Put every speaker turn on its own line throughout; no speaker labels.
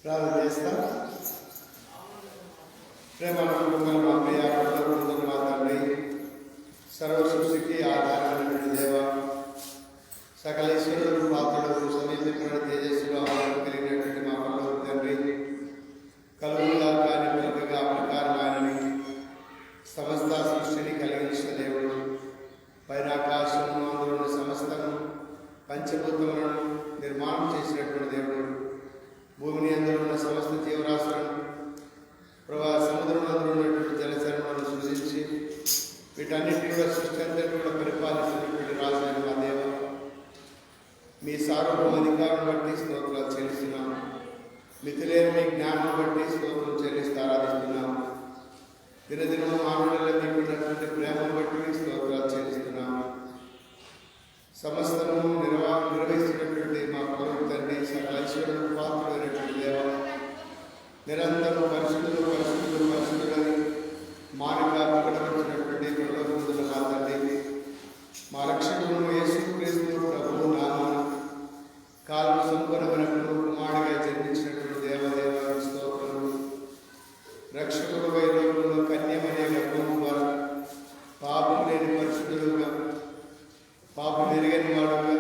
ప్రార్థన చేస్తాం. ప్రేమ నమ్మకం మా ప్రియ పరలోకమందున్న మా తండ్రి, సర్వసృష్టికి ఆధారమైనటువంటి దేవ, సకల ఈశ్వరుడు పాత్రుడు సమీపమైన తేజస్సులో ఆధారం కలిగినటువంటి మా పరలోక తండ్రి, కలుగులా కాని పలుకగా ప్రకారమైనని సమస్త సృష్టిని కలిగించిన దేవుడు, పైన ఆకాశము అందులో సమస్తము పంచభూతములను నిర్మాణం చేసినటువంటి దేవుడు, భూమిని అందులో ఉన్న సమస్త జీవరాశులను సముద్రం అందులో ఉన్నటువంటి జలచరములను సృష్టించి వీటన్నిటి కూడా సృష్టి అంతా కూడా పరిపాలించినటువంటి రాజైన మా దేవ, మీ సార్వభౌమ అధికారం బట్టి స్తోత్రాలు చెల్లిస్తున్నాము. మితిలేని మీ జ్ఞానం బట్టి స్తోత్రం చెల్లిస్తూ ఆరాధిస్తున్నాము. దినదినము మానవులలో మీకున్నటువంటి ప్రేమను బట్టి మీకు స్తోత్రాలు చెల్లిస్తున్నాము. సమస్తము నిర్వహిస్తున్నటువంటి మా పరమ తండ్రి, సకల ఐశ్వర్యుడు పాత్రుడైనటువంటి దేవ, నిరంతరం పరిశుద్ధులు పరిశుద్ధులు పరిశుద్ధులని మానగా ప్రకటించినటువంటి పరలోకమందున్న మా తండ్రి, మా రక్షకుడు యేసుక్రీస్తు ప్రభువు నామమున కాలం సంపూర్ణమైన కుమారుడిగా జన్మించినటువంటి దేవదేవ స్తోత్రములు. రక్షకుడు వైలోకంలో కన్యమనే గర్భము ద్వారా పాపం లేని పరిశుద్ధులుగా, పాపం ఎరగని వాడుగా,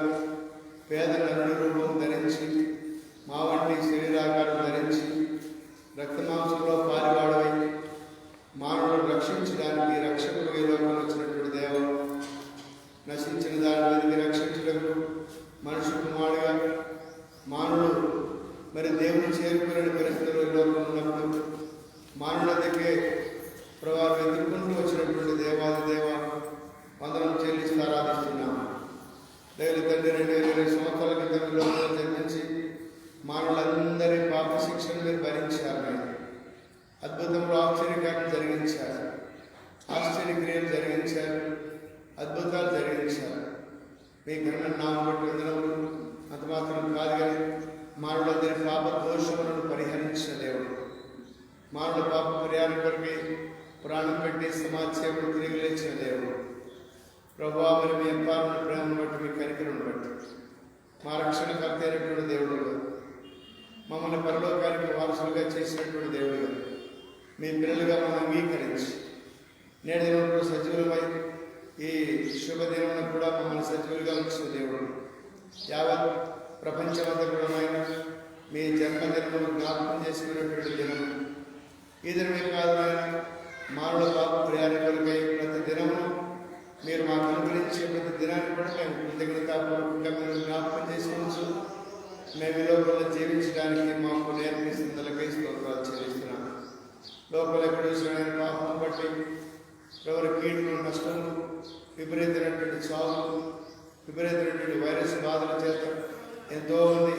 పేద నరుడి రూపం ధరించి మా వంటి శరీరాకారం ధరించి రక్తమాంసంలో పారివాడవై మానవులను రక్షించడానికి రక్షకుడు వైలోకంలో వచ్చినటువంటి దేవ, నశించిన దాని వెతికి రక్షించడానికి మనుషు కుమారుడుగా మానవుడు మరి దేవుని చేరుకునే పరిస్థితుల్లో లోకంలో ఉన్నప్పుడు మానవుల దగ్గర ప్రభావం ఎదుర్కొంటూ వచ్చినటువంటి దేవాది దేవ వందనం చెల్లిస్తూ ఆరాధిస్తున్నాము. దేవుని తండ్రి 2020 సంవత్సరాల క్రితం లోకంలో జన్మించి మానవులందరి పాప శిక్షను మీరు భరించారు. అద్భుతంలో ఆశ్చర్యకార్యం జరిగించారు, ఆశ్చర్యక్రియలు జరిగించారు, అద్భుతాలు జరిగించారు. మీ ఘనమైన నామం బట్టి వందనములు. అంత మాత్రం కాదు కానీ మానవులందరి పాప దోషములను పరిహరించిన దేవుడు, మానవుల పాప పరిహారం కొరకై ప్రాణం పెట్టి సమాజసేవలు తిరిగి లేచిన దేవుడు. ప్రభావం మీ అపారమైన ప్రేమను బట్టి, మీ కనికరను బట్టి, మా రక్షణకర్త అయినటువంటి దేవుడు, మమ్మల్ని పరలోకానికి వారసులుగా చేసినటువంటి దేవుడు, మీ పిల్లలుగా మనం అంగీకరించి నేడు దినంలో సజీవులమై ఈ శుభదినం కూడా మమ్మల్ని సజీవులుగా ఉంచిన దేవుడు, యావత్ ప్రపంచమంతా కూడా ఆయన మీ జన్మదినము జ్ఞాపకం చేసుకున్నటువంటి దినము. ఈ దినమే కాదు ఆయన మానవుల పాప ప్రయాణికులకై ప్రతి దినము మీరు మాకు అనుగ్రహించే ప్రతి దినాన్ని కూడా మేము కృతజ్ఞతాపూర్వకంగా మేము జ్ఞాపకం చేసుకోవచ్చు. మేము ఈ లోకంలో జీవించడానికి మాకు నేర్పిస్తుందలకై స్తోత్రాలు చెల్లిస్తున్నాము. లోపల ఎక్కడ చూసిన పాపం బట్టి ఎవరి కీడులు, నష్టము, విపరీతమైనటువంటి చావులు, విపరీతమైనటువంటి వైరస్ బాధల చేత ఎంతోమంది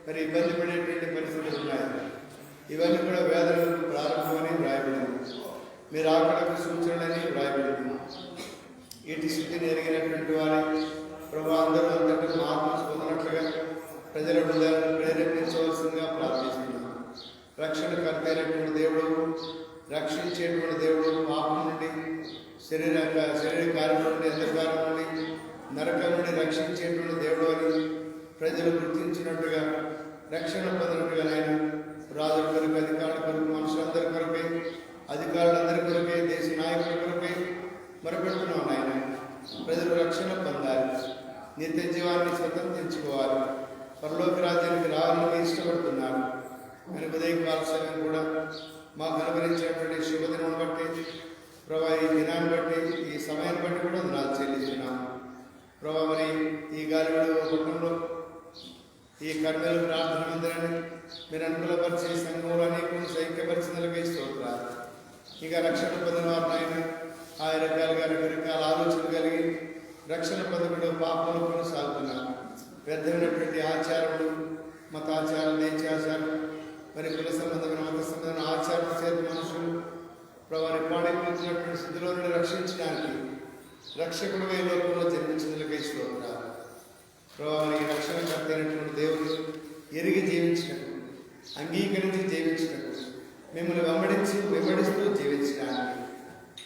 మరి ఇబ్బంది పడేటువంటి పరిస్థితులు ఉన్నాయి. ఇవన్నీ కూడా వేదనలకు ప్రారంభమని వ్రాయబడింది, మీరు ఆకడకు సూచనలని వ్రాయబడింది. వీటి స్థితిని ఎరిగినటువంటి వారి ప్రభు అందరూ అంతటి మార్పు పొందినట్లుగా ప్రజల హృదయాలను ప్రేరేపించవలసిందిగా ప్రార్థిస్తున్నాను. రక్షణకర్త అయినటువంటి దేవుడు, రక్షించేటువంటి దేవుడు, పాపం నుండి శరీర కార్యం నుండి, అంధకారం నుండి, నరకం నుండి రక్షించేటువంటి దేవుడు అని ప్రజలు గుర్తించినట్టుగా, రక్షణ పొందినట్టుగా ఆయన రాజుల కొరకు, అధికారుల కొరకు, మనుషులందరి కొరకై, అధికారులందరి కొరకై, దేశ నాయకుల కొరకై మొరపెడుతున్నాం. ఆయన ప్రజలు రక్షణ పొందాలి, నిత్య జీవాన్ని స్వతంత్రించుకోవాలి, పరలోక రాజ్యానికి రావాలని ఇష్టపడుతున్నారు. ఆయన ఉదయకాల సమయం కూడా మాకు అనుగ్రహించినటువంటి శుభదినం బట్టి ప్రభా, ఈ దినాన్ని బట్టి, ఈ సమయాన్ని బట్టి కూడా నాకు చెల్లిస్తున్నాను. ప్రభా, మరి ఈ గాలిలో కుటుంబంలో ఈ కర్మలు ప్రార్థన మందిరాన్ని మీరు అనుకూలపరిచే సంఘంలో అనేక సైక్యపరిచినలకై స్తోత్రాలు. ఇంకా రక్షణ పొందిన వారిని ఆయన ఆయా రకాలుగా రకరకాల ఆలోచనలు కలిగి రక్షణ పొందకుండా పాపంలో కొనసాగుతున్నారు. వ్యర్థమైనటువంటి ఆచారాలు, మతాచారాలు, దేశాచారాలు, మరి కుల సంబంధమైన, మత సంబంధమైన ఆచారాల చేత మనుషులు ప్రభావి పాడైపోతున్నటువంటి స్థితిలో నుండి రక్షించడానికి రక్షకుడు ఈ లోకంలో జన్మించినలకై స్తోత్రాలు. ప్రభావి రక్షణకర్త అయినటువంటి దేవుడు ఎరిగి జీవించినట్టు, అంగీకరించి జీవించినట్టు, మిమ్మల్ని వెంబడిస్తూ జీవించడానికి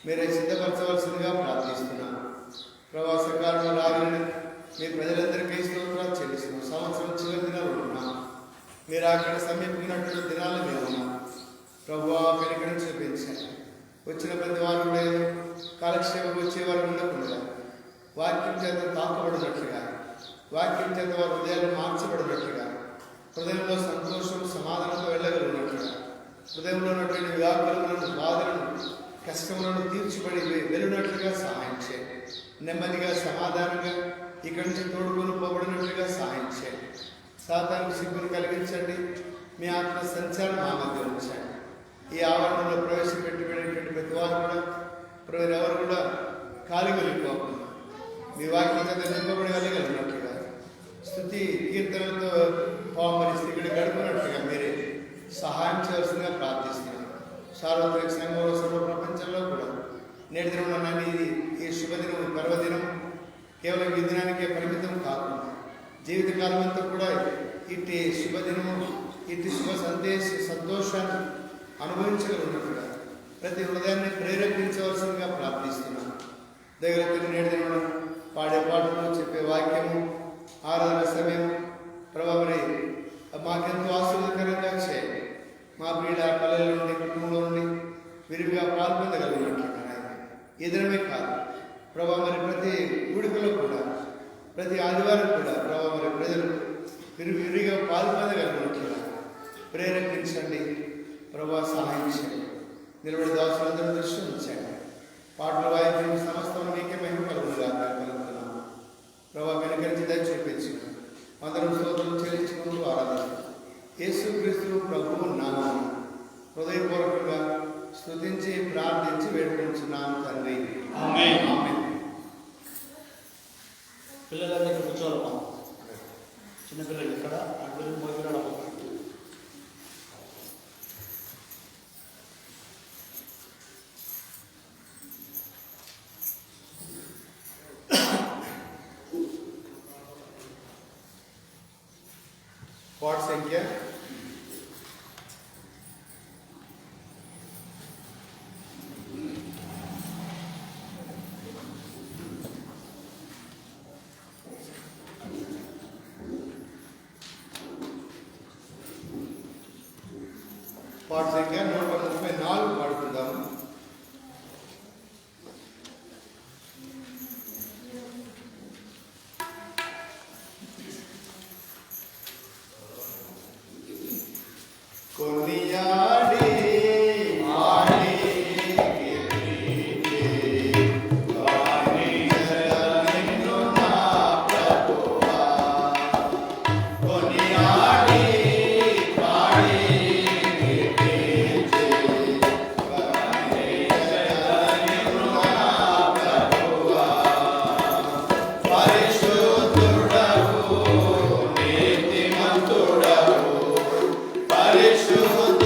మీరే సిద్ధపరచవలసిందిగా ప్రార్థిస్తున్నాను. ప్రవాస కాలంలో రావాలని మీ ప్రజలందరికీ స్తోత్రాలు చెల్లిస్తున్నాం. సంవత్సరం చివరి దినాలు ఉంటున్నాం. మీరు అక్కడ సమీపించినటువంటి వచ్చిన ప్రతి వారు కూడా కాలక్షేపం వచ్చేవారు ఉండకుండా వాక్యం చేత తాకబడినట్లుగా, వాక్యం చేత వారి హృదయాలు మార్చబడినట్లుగా, హృదయంలో సంతోషం సమాధానంతో వెళ్ళగలిగినట్లుగా, హృదయంలో ఉన్నటువంటి వ్యాకులములను, బాధలను, కష్టములను తీర్చిబడి వెళ్ళినట్లుగా సహాయం చేయండి. నెమ్మదిగా సమాధానంగా ఇక్కడి నుంచి తోడుకొని పోబడినట్లుగా సహాయం చేయండి. సాతానికి సిగ్గును కలిగించండి. మీ ఆత్మ సంచారం మా మధ్య ఉంచండి. ఈ ఆవరణలో ప్రవేశపెట్టినటువంటి ప్రతి వారు కూడా ఎవరు కూడా ఖాళీ వెళ్ళిపోకుండా మీ వాక్యం చేత నింపబడి వెళ్ళగలిగినట్లుగా, స్తుతి కీర్తనలతో పామరి స్థితిని గడుపునట్లుగా మీరే సహాయం చేయాల్సిందిగా ప్రార్థిస్తున్నాను. సార్వత్రిక సంఘంలో సర్వ ప్రపంచంలో కూడా నేటి దినం ఈ శుభదినం, పర్వదినం కేవలం ఈ దినానికే పరిమితం కాకుండా జీవితకాలం అంతా కూడా ఇట్టి శుభదినము, ఇట్టి శుభ సంతోషాన్ని అనుభవించగలిగినట్టుగా ప్రతి హృదయాన్ని ప్రేరేపించవలసిందిగా ప్రార్థిస్తున్నాను. దగ్గర నేటి దినం పాడే పాటలు, చెప్పే వాక్యము, ఆరాధన సమయం ప్రభావరి మాకెంతో ఆశీర్వదకరంగా చేయండి. మా ప్రియుల పల్లెల నుండి, కుటుంబంలో నుండి విరివిగా పాల్పొందగలిగినట్లుగా ఈ దినమే కాదు ప్రభా, మరి ప్రతి కూడికలో కూడా, ప్రతి ఆదివారం కూడా ప్రభా, మరి ప్రజలు విరివిగా పాల్పొందగలిగినట్లుగా ప్రేరేపించండి ప్రభా, సహాయం చేయండి. నిలబడి దాసులందరూ దృష్టి ఉంచండి. పాటలు వాయిద్యం సమస్తం మీకే మహిమ కలుగుతున్నాము ప్రభా. వెనుకరించి దయ చూపించండి. అందరం స్తోత్రం చెల్లించుకుంటూ ఆరాధిస్తాం. యేసుక్రీస్తు ప్రభువు నామమున హృదయపూర్వకంగా స్తుతించి ప్రార్థించి వేడుకుంటున్నాను తండ్రి. ఆమేన్. ఆమేన్.
పిల్లలందరికీ కూర్చోవాలమ్మా. చిన్నపిల్లలు ఇక్కడ అందరూ మోగిరాడమ్మ.
పాట సంఖ్య 134 పాడుకుందాము. కొనియాడి ఆడి పరిశుద్ధ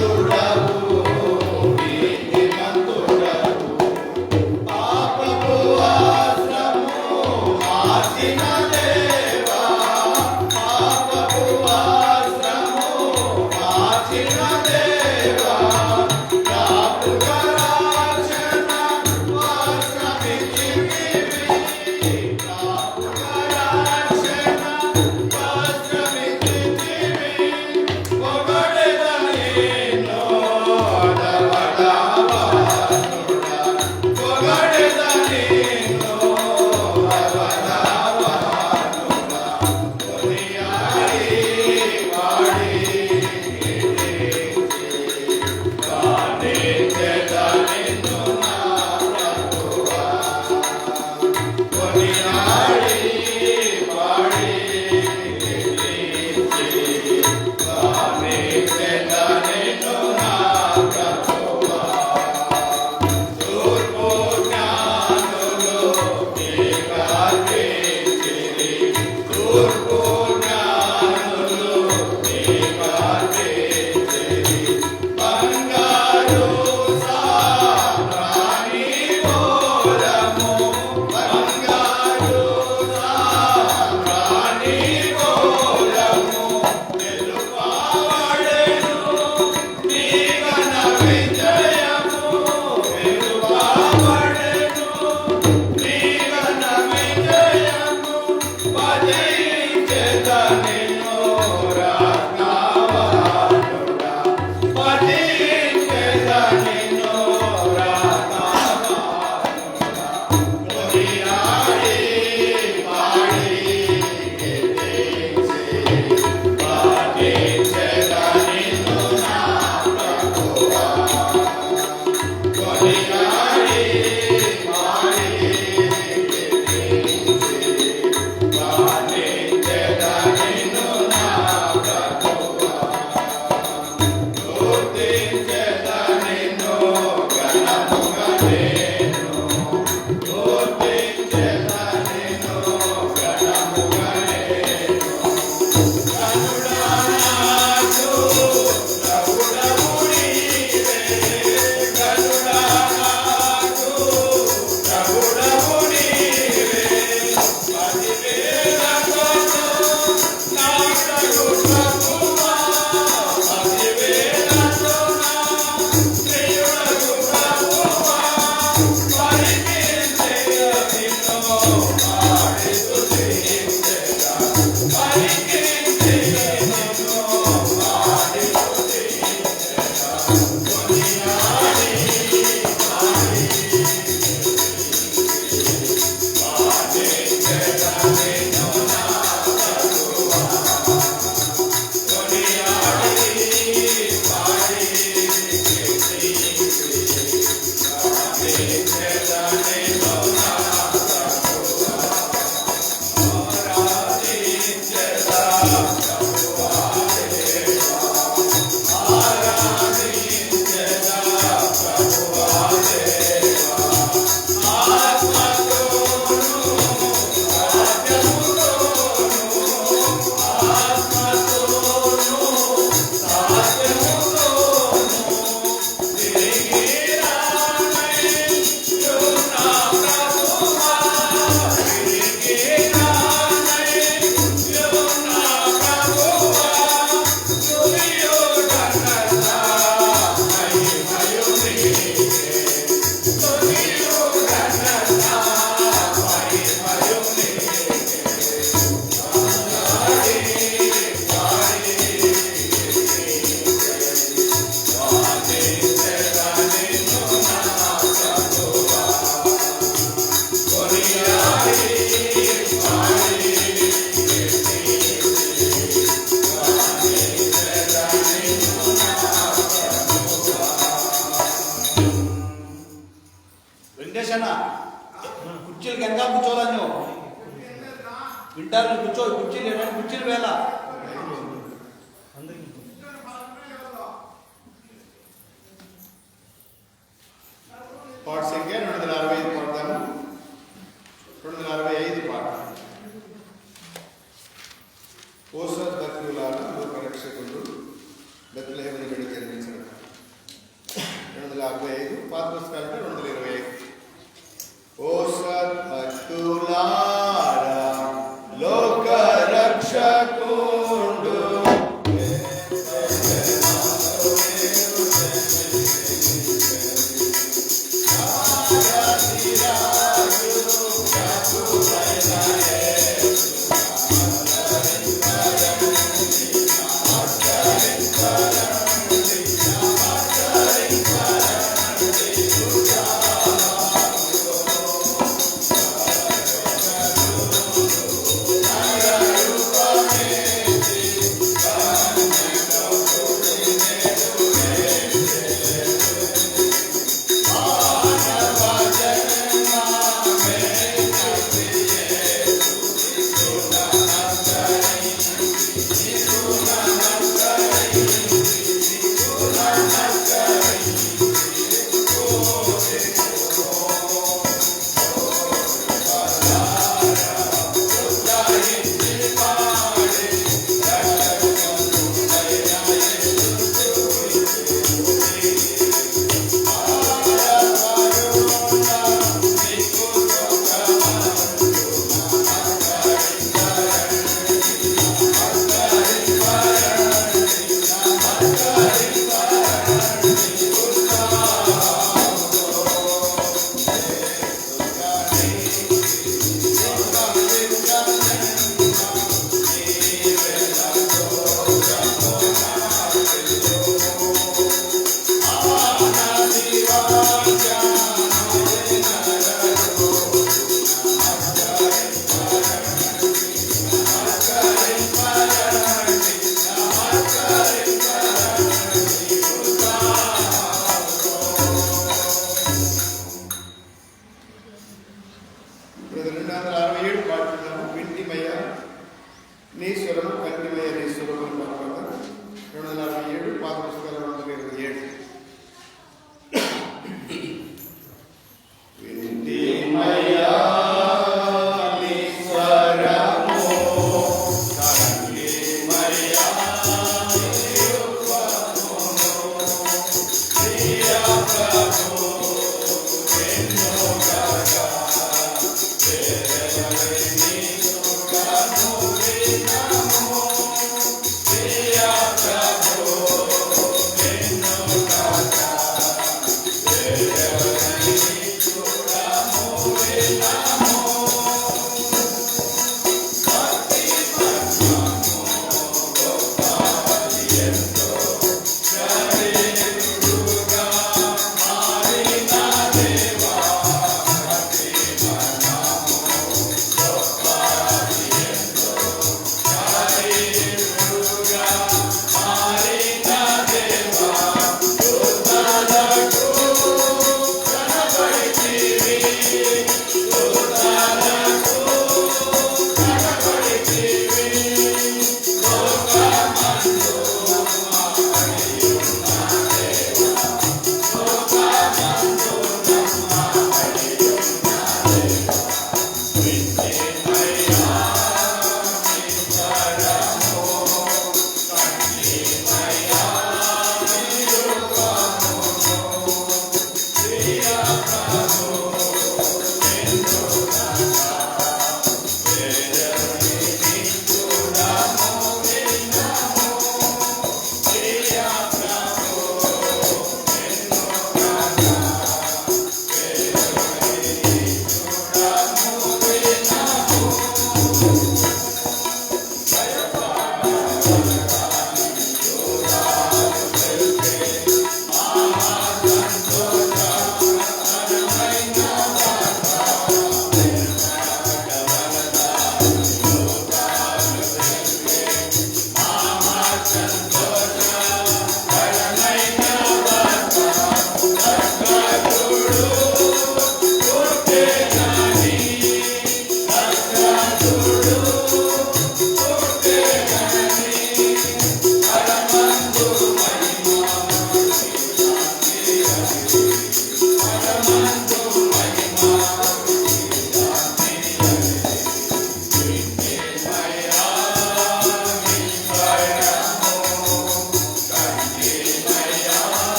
కుర్చీలు వెనక కూర్చోవాలని వింటారు కుర్చీలు ఏమైనా కుర్చీలు వేళ
పాట సంఖ్య 265 పాడతాము. 265 పాట. ఓ సద్భక్తులారా లోకరక్షకుడు బెత్లెహేములో బిడ్డ జన్మించిన 265 పాత పుస్తకాలు 225. ఓ సద్భక్తులారా లోకరక్షకుడు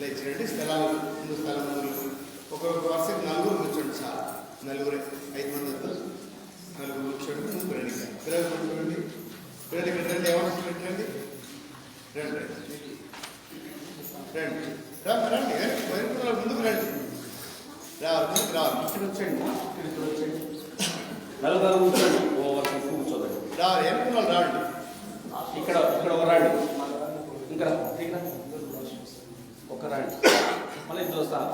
లేచినట్టు స్థలాలు ముందు స్థలం ముందు ఒక్కొక్క వరుసకి నలుగురు కూర్చోండి సార్. నలుగురే 5 మంది వద్దు. నలుగురు కూర్చోండి. ముందు రండి. పిల్లలు కూర్చోండి. పిల్లలు ఇక్కడ రండి. ఎవరు పెట్టండి. రండి రండి రండి రండి ముందుకు రండి. ముందుకు రావాలి. ఇక్కడ వచ్చేయండి. ఇక్కడ వచ్చేయండి.
నలుగురు కూర్చోండి. కూర్చోదండి.
ఎన్నుకున్న రాండి.
ఇక్కడ ఒక రాండి. ఇంకా ఒక రాండి. మళ్ళీ ఇద్దరు వస్తారు.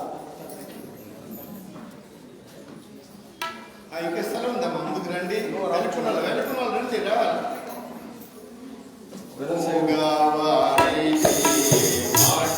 ఇంకా స్థలం ఉందమ్మా. ముందుకు రండి. వెనుకున్న వాళ్ళు రండి. రావాలి.
Lord,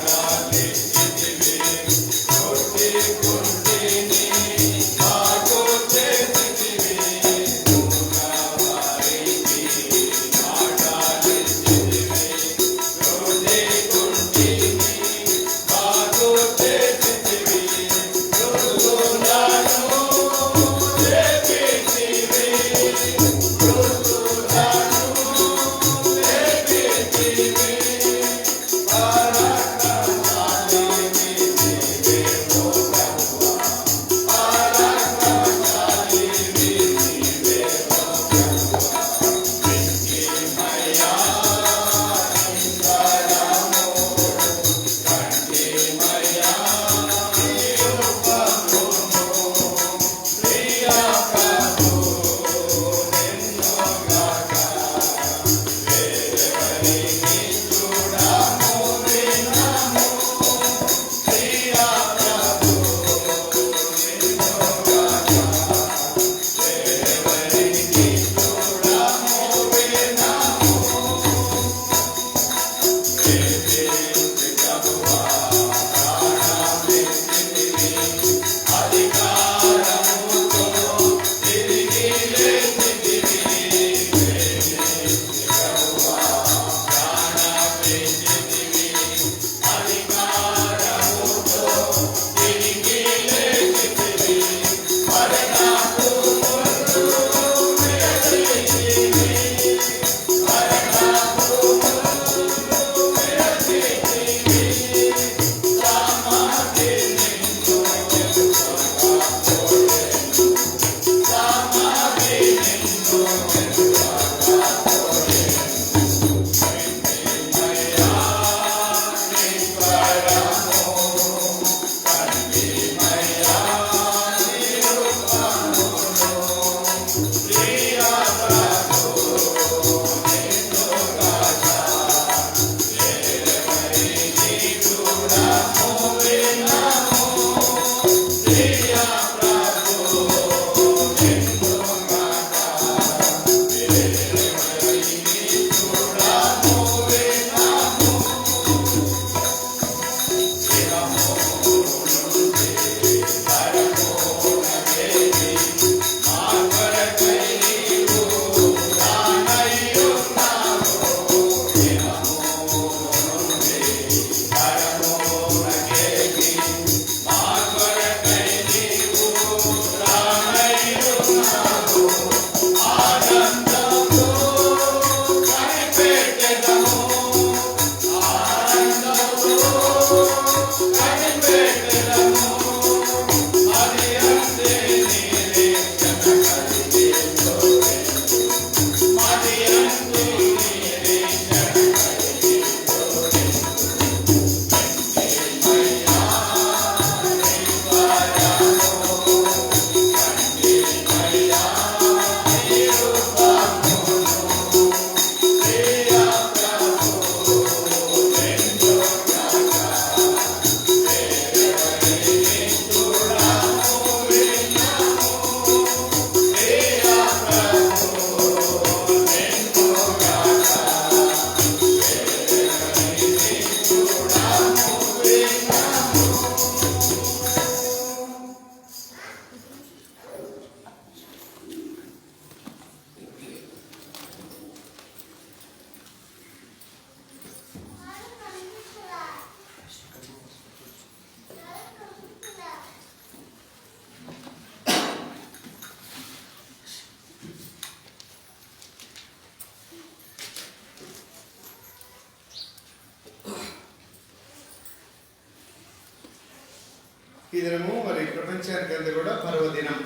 ఈ దినము మరి ప్రపంచానికి అంతా కూడా పర్వదినం.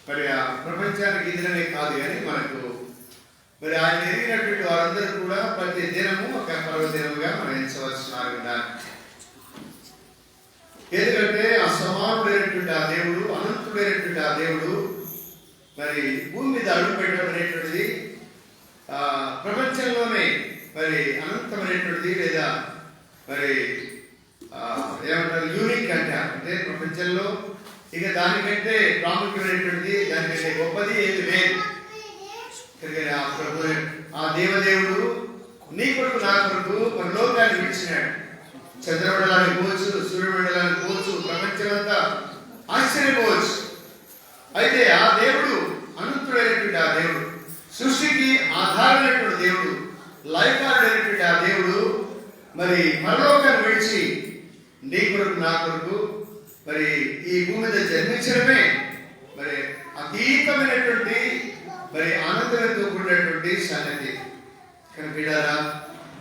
మరి ఆ ప్రపంచానికి ఈ దినమే కాదు కానీ మనకు మరి ఆయన ఎరిగినటువంటి వారందరూ కూడా ప్రతి దినము ఒక పర్వదినముగా మనం ఎంచవలసిన ఉండాలి. ఎందుకంటే అసమానుడైనటువంటి ఆ దేవుడు, అనంతుడైనటువంటి ఆ దేవుడు మరి భూమి మీద అడుగు పెట్టడం అనేటువంటిది ప్రపంచంలోనే మరి అనంతమైనటువంటిది, లేదా మరి ఏమంటారు యూనిక్ అంటే ప్రపంచంలో ఇక దానికంటే ప్రాముఖ్యమైనటువంటిది, దానికంటే గొప్పది ఏది లేదు. ఆ దేవదేవుడు నీ కొరకు నా కొరకు మన లోకాన్ని విడిచినాడు. చంద్రమండలానికి పోవచ్చు, సూర్యమండలానికి పోవచ్చు, ప్రపంచమంతా ఆశ్చర్యపోవచ్చు. అయితే ఆ దేవుడు అనంతుడైనటువంటి ఆ దేవుడు, సృష్టికి ఆధారమైనటువంటి దేవుడు, లయకారుడైనటువంటి ఆ దేవుడు మరి పరలోకాన్ని విడిచి నీ కొరకు నా కొరకు మరి ఈ భూమి మీద జన్మించడమే మరి అతీతమైనటువంటి మరి ఆనందంతో కూడినటువంటి సంగతి. కనిపిడారా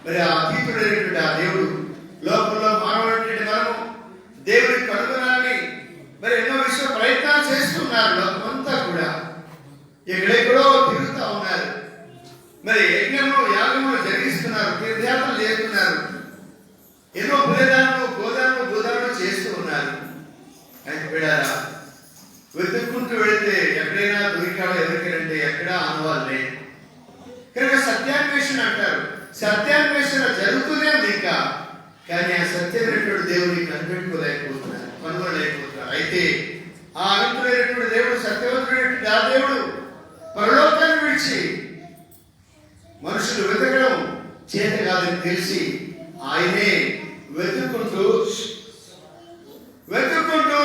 మరి ఆ అతీతుడైనటువంటి ఆ దేవుడు లోకంలో మానవుడైనటువంటి మనము దేవుడిని కనుగొనాలని మరి ఎన్నో విషయ ప్రయత్నాలు చేస్తున్నారు. లోకమంతా కూడా ఎక్కడెక్కడో తిరుగుతూ ఉన్నారు. మరి యజ్ఞములు యాగములు జరిగిస్తున్నారు, తీర్థయాత్రలు చేస్తున్నారు, ఎన్నో బలిదానాలు గోదాములు చేస్తూ ఉన్నారు. అయితే బిడ్డారా, వెతుక్కుంటూ వెళితే ఎక్కడైనా దొరికాడో ఎవరికైనా ఎక్కడా అనువాలే. కనుక సత్యాన్వేషణ అంటారు. సత్యాన్వేషణ జరుగుతూనే ఉంది ఇంకా, కానీ ఆ సత్యమైనటువంటి దేవుడిని కనుగొనలేకపోతున్నారు. అయితే ఆ అనంతుడైనటువంటి దేవుడు, సత్యవంతుడైనటువంటి ఆ దేవుడు పరలోకాన్ని విడిచి మనుషులు వెతకడం చేత కాదని తెలిసి ఆయనే వెతుక్కుంటూ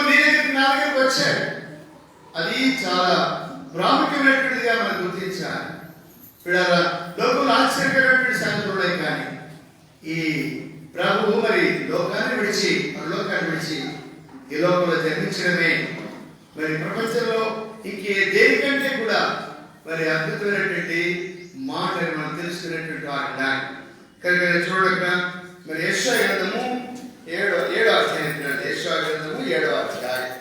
నీ దగ్గరికి నా దగ్గరికి వచ్చాడు. అది చాలా ప్రాముఖ్యమైనటువంటిదిగా మనం గుర్తించాలి. లోకంలో ఆశ్చర్యకరమైనటువంటి సంగతులే, కానీ ఈ ప్రభువు మరి లోకాన్ని విడిచి ఈ లోకంలో జన్మించడమే మరి ప్రపంచంలో ఇంకే దేనికంటే కూడా మరి అద్భుతమైనటువంటి మాటని మనం తెలుసుకునేటువంటి వారు. కనుక చూడక మరి యెషయా గ్రంథము 7వ అధ్యాయం, యెషయా గ్రంథము 7వ అధ్యాయం,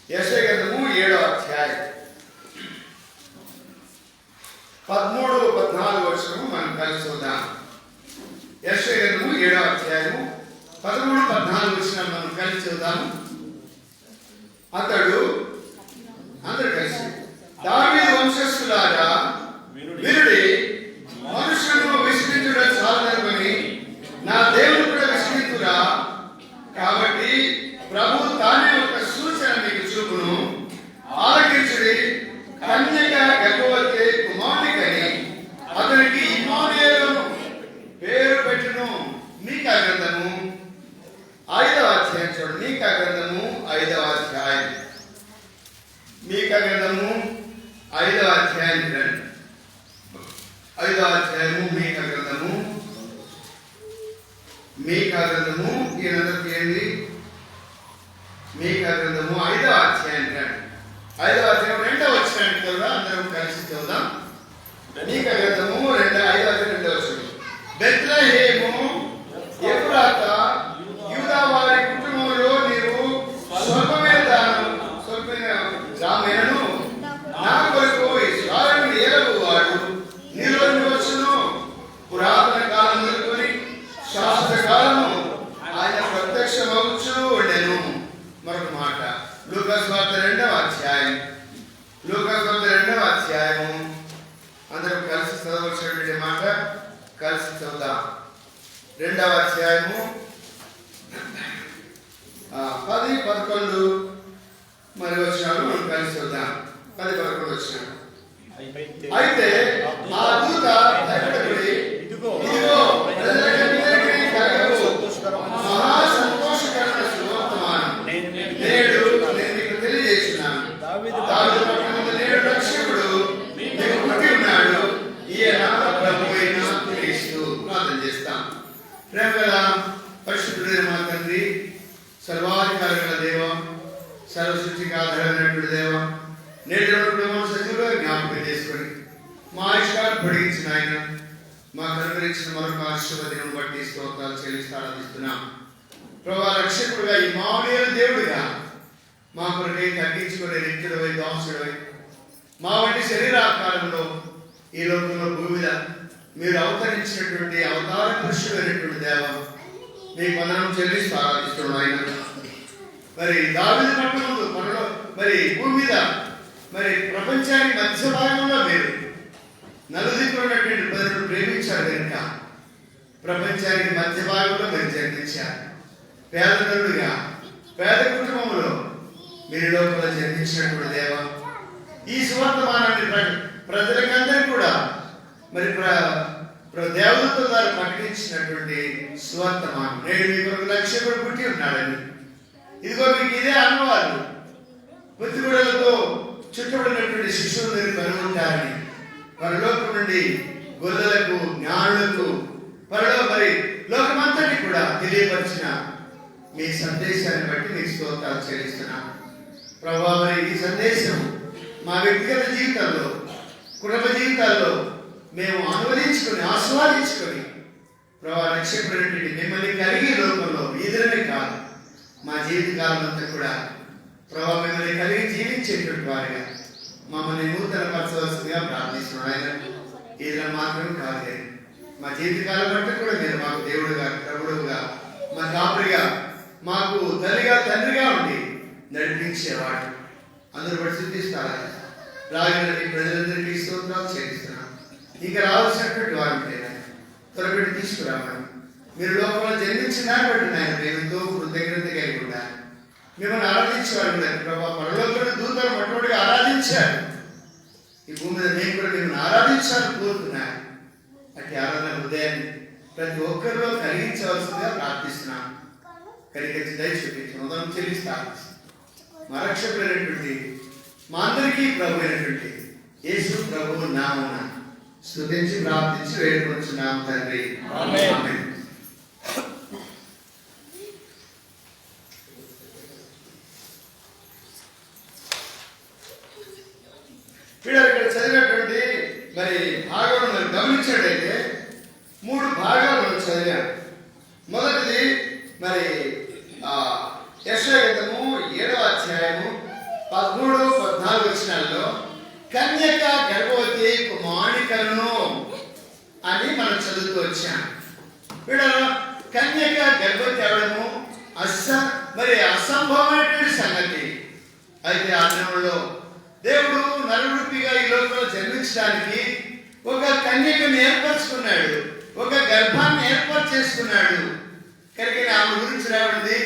యెషయా గ్రంథము 7వ అధ్యాయం 13-14 వచనము మనం కలిసి చూద్దాం. యెషయా గ్రంథము 7వ అధ్యాయము 13-14 వచనం మనం కలిసి చూద్దాము. అతడు అందరూ కలిసి దావీదు వంశస్థులారా వినుడి, మనుషులను విసిగించుట చాలనుకొని నా దేవుడు కూడా విసిగించురా. కాబట్టి ప్రభు తానే ఒక సూచన మీకు చూపును. ఆలకించుడి, కన్యక గర్భవతి కుమారునికని అతనికి ఇమ్మానుయేలును పేరు పెట్టును. మీకా గ్రంథము 5వ అధ్యాయం చూడండి. మీకా గ్రంథము 5వ అధ్యాయం, మీకా గ్రంథము 5వ అధ్యాయం రండి. 5వ అధ్యాయము మీకా గ్రంథము ఈయనందరికీ ఏంది? మీకా గ్రంథము 5వ అధ్యాయం రండి. 5వ అధ్యాయం 2వ వచనానికి కూడా అందరం కలిసి చూద్దాం. మీకా గ్రంథము 5వ అధ్యాయం 2వ వచనం. బెత్లెహేము ఎఫ్రాతా యూదా వారి కుటుంబంలో నీవు స్వల్పమైన గ్రామీణను నా కొరకు ఇశ్రాయేలును ఏలగువాడు నీలో వచ్చును. పురాతన కాలం మొదలుకొని శాస్త్ర కాలము ఆయన ప్రత్యక్షమవుచూ ఉండెను. మరొక మాట, లూకా సువార్త 2వ అధ్యాయం, లూకా సువార్త 2వ అధ్యాయము అందరం కలిసి చదవలసినటువంటి మాట కలిసి చదువుదాం. 2వ అధ్యాయము 10-11 మరి వచనాలు మనం కలిసి చూద్దాం. 10-11 వచ్చిన. అయితే ఆ దూత భయపడకుడి, ఇదిగో ప్రజలందరికీ కలుగు మహా సంతోషకరమైన సువర్తమానం నేడు నేను మీకు తెలియజేస్తున్నాను. దావీదు పట్టణంలో నేడు రక్షకుడు మీకు పుట్టి ఉన్నాడు. ఈయన ప్రభువైన క్రీస్తు. ప్రార్థన చేస్తాం. ప్రేమగల పరిశుద్ధుడైన మా తండ్రి, సర్వాధికారి గల దేవ, సర్వసృష్టికి ఆధారమైనటువంటి దేవ, నేటి కుటుంబం సజీవుగా జ్ఞాపకం చేసుకొని మా ఆయుష్కాలు పొడిగించిన ఆయన మాకు అనుగ్రహించిన మరొక ఆశీర్వాదం బట్టి స్తోత్రాలు చెల్లిస్తూ ఆరాధిస్తున్నాం. ప్రభా రక్షకుడుగా ఈ మానవుడైన దేవుడిగా మా కొరకై తగ్గించుకునే నిత్యుడవై దాసుడవై మా వంటి శరీరాకారంలో ఈ లోకంలో భూమి మీద మీరు అవతరించినటువంటి అవతార పురుషుడైనటువంటి దేవ మీకు వందనం చెల్లిస్తూ ఆరాధిస్తున్నాం. ఆయన మరి దావీదు పట్టణంలో మనలో మరి భూమి మీద మరి ప్రపంచానికి మధ్య భాగంలో మీరు నలుదిక్కులు ఉన్నటువంటి ప్రజలను ప్రేమించారు కనుక ప్రపంచానికి మధ్య భాగంలో మీరు జన్మించారు. పేదలుగా పేద కుటుంబంలో మీరు లోపల జన్మించినటువంటి దేవ, ఈ సువర్తమానాన్ని ప్రజలకందరికీ కూడా మరి దేవదూతల ద్వారా ప్రకటించినటువంటి సువర్తమానం నేడు మీ కొరకు రక్షకుడు పుట్టి ఉన్నాడని, ఇదిగో మీకు ఇదే అనుభవాలు పొత్తిగుడలతో చుట్టబడినటువంటి శిశువులు మీరు కనుగొంటారని పరలోకం నుండి గొల్లలకు జ్ఞానులకు మరి లోకమంతటి కూడా తెలియపరిచిన మీ సందేశాన్ని బట్టి మీకు స్తోత్రాలు చెల్లిస్తున్నాను. ప్రభా, మరి ఈ సందేశం మా వ్యక్తిగత జీవితంలో కుటుంబ జీవితాల్లో మేము అనువదించుకొని ఆస్వాదించుకొని ప్రభా రక్షకుడు మిమ్మల్ని కలిగి లోకంలో ఈదరనే కాదు మా జీవితకాలం అంతా కూడా ప్రభా మిమ్మల్ని కలిగి జీవించేటువంటి వారిగా మమ్మల్ని నూతన పరచవలసిందిగా ప్రార్థిస్తున్నాడు. ఆయన ఈదర మాత్రం కాదు, మా జీవితకాలం బట్టి కూడా మీరు మాకు దేవుడుగా ప్రభుడుగా మా కాపురిగా మాకు తల్లిగా తండ్రిగా ఉండి నడిపించేవాడు. అందరూ బట్టి శుద్ధిస్తారా రాగిన ప్రజలందరికీ స్తోత్రాలు చెల్లిస్తున్నాం. ఇంకా రావాల్సినటువంటి వారు ఉంటేనా త్వరపెట్టి తీసుకురామని మీరు లోపల జన్మించిన దాన్ని బట్టి నాయన ప్రేమతో కృతజ్ఞత కలిగి ఉండాలి. మిమ్మల్ని ఆరాధించేవారు ప్రభావ పరలోకంలో దూతలు మొట్టమొదటిగా ఆరాధించారు. ఈ భూమి మీద నేను కూడా మిమ్మల్ని ఆరాధించాలని కోరుతున్నాను. అట్టి ఆరాధన హృదయాన్ని ప్రతి ఒక్కరిలో కలిగించవలసిందిగా ప్రార్థిస్తున్నాను. కలిగించి దయ చూపించి ఉదయం చెల్లిస్తాను. మా రక్షకుడైనటువంటి మా అందరికీ ప్రభు అయినటువంటి యేసు ప్రభువు నామమున స్తుతించి ప్రార్థించి వేడుకొంచున్నాం తండ్రి. ఆమేన్. వీడు ఇక్కడ చదివినటువంటి మరి భాగాలు మరి గమనించినట్టయితే 3 భాగాలు మనం చదివాం. మొదటిది మరి యెషయా గ్రంథము 7వ అధ్యాయము 13-14 వచనాల్లో కన్యక గర్భవతి కుమారునికను అని మనం చదువుతూ వచ్చాం. వీడు కన్యక గర్భవతి అవడము మరి అసంభవమైనటువంటి సంగతి. అయితే ఆ దినంలో దేవుడు నలుగురిగా ఈ లోకంలో జన్మించడానికి ఒక కన్యకను ఏర్పరచుకున్నాడు, ఒక గర్భాన్ని ఏర్పాటు చేసుకున్నాడు. కనుక ఆమె గురించి రాబడింది,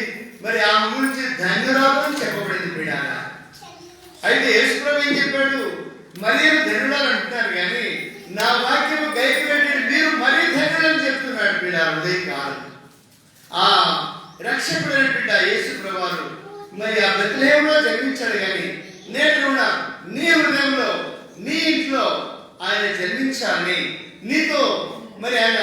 మరి ఆమె గురించి ధన్యురాలని చెప్పబడింది పీడాల. అయితే యేసుప్రభు ఏం చెప్పాడు? మరీ ధన్యురాలు అంటున్నారు కానీ నా వాక్యము గైకుపెట్టి మీరు మరీ ధన్యులని చెప్తున్నాడు పీడాల ఉదయకాలం. ఆ రక్షకుడు బిడ్డ యేసు ప్రభువారు మరి ఆ బెత్లెహేములో జన్మించాడు కానీ నేడు నీ హృదయంలో నీ ఇంట్లో ఆయన జన్మించాలని నీతో మరి ఆయన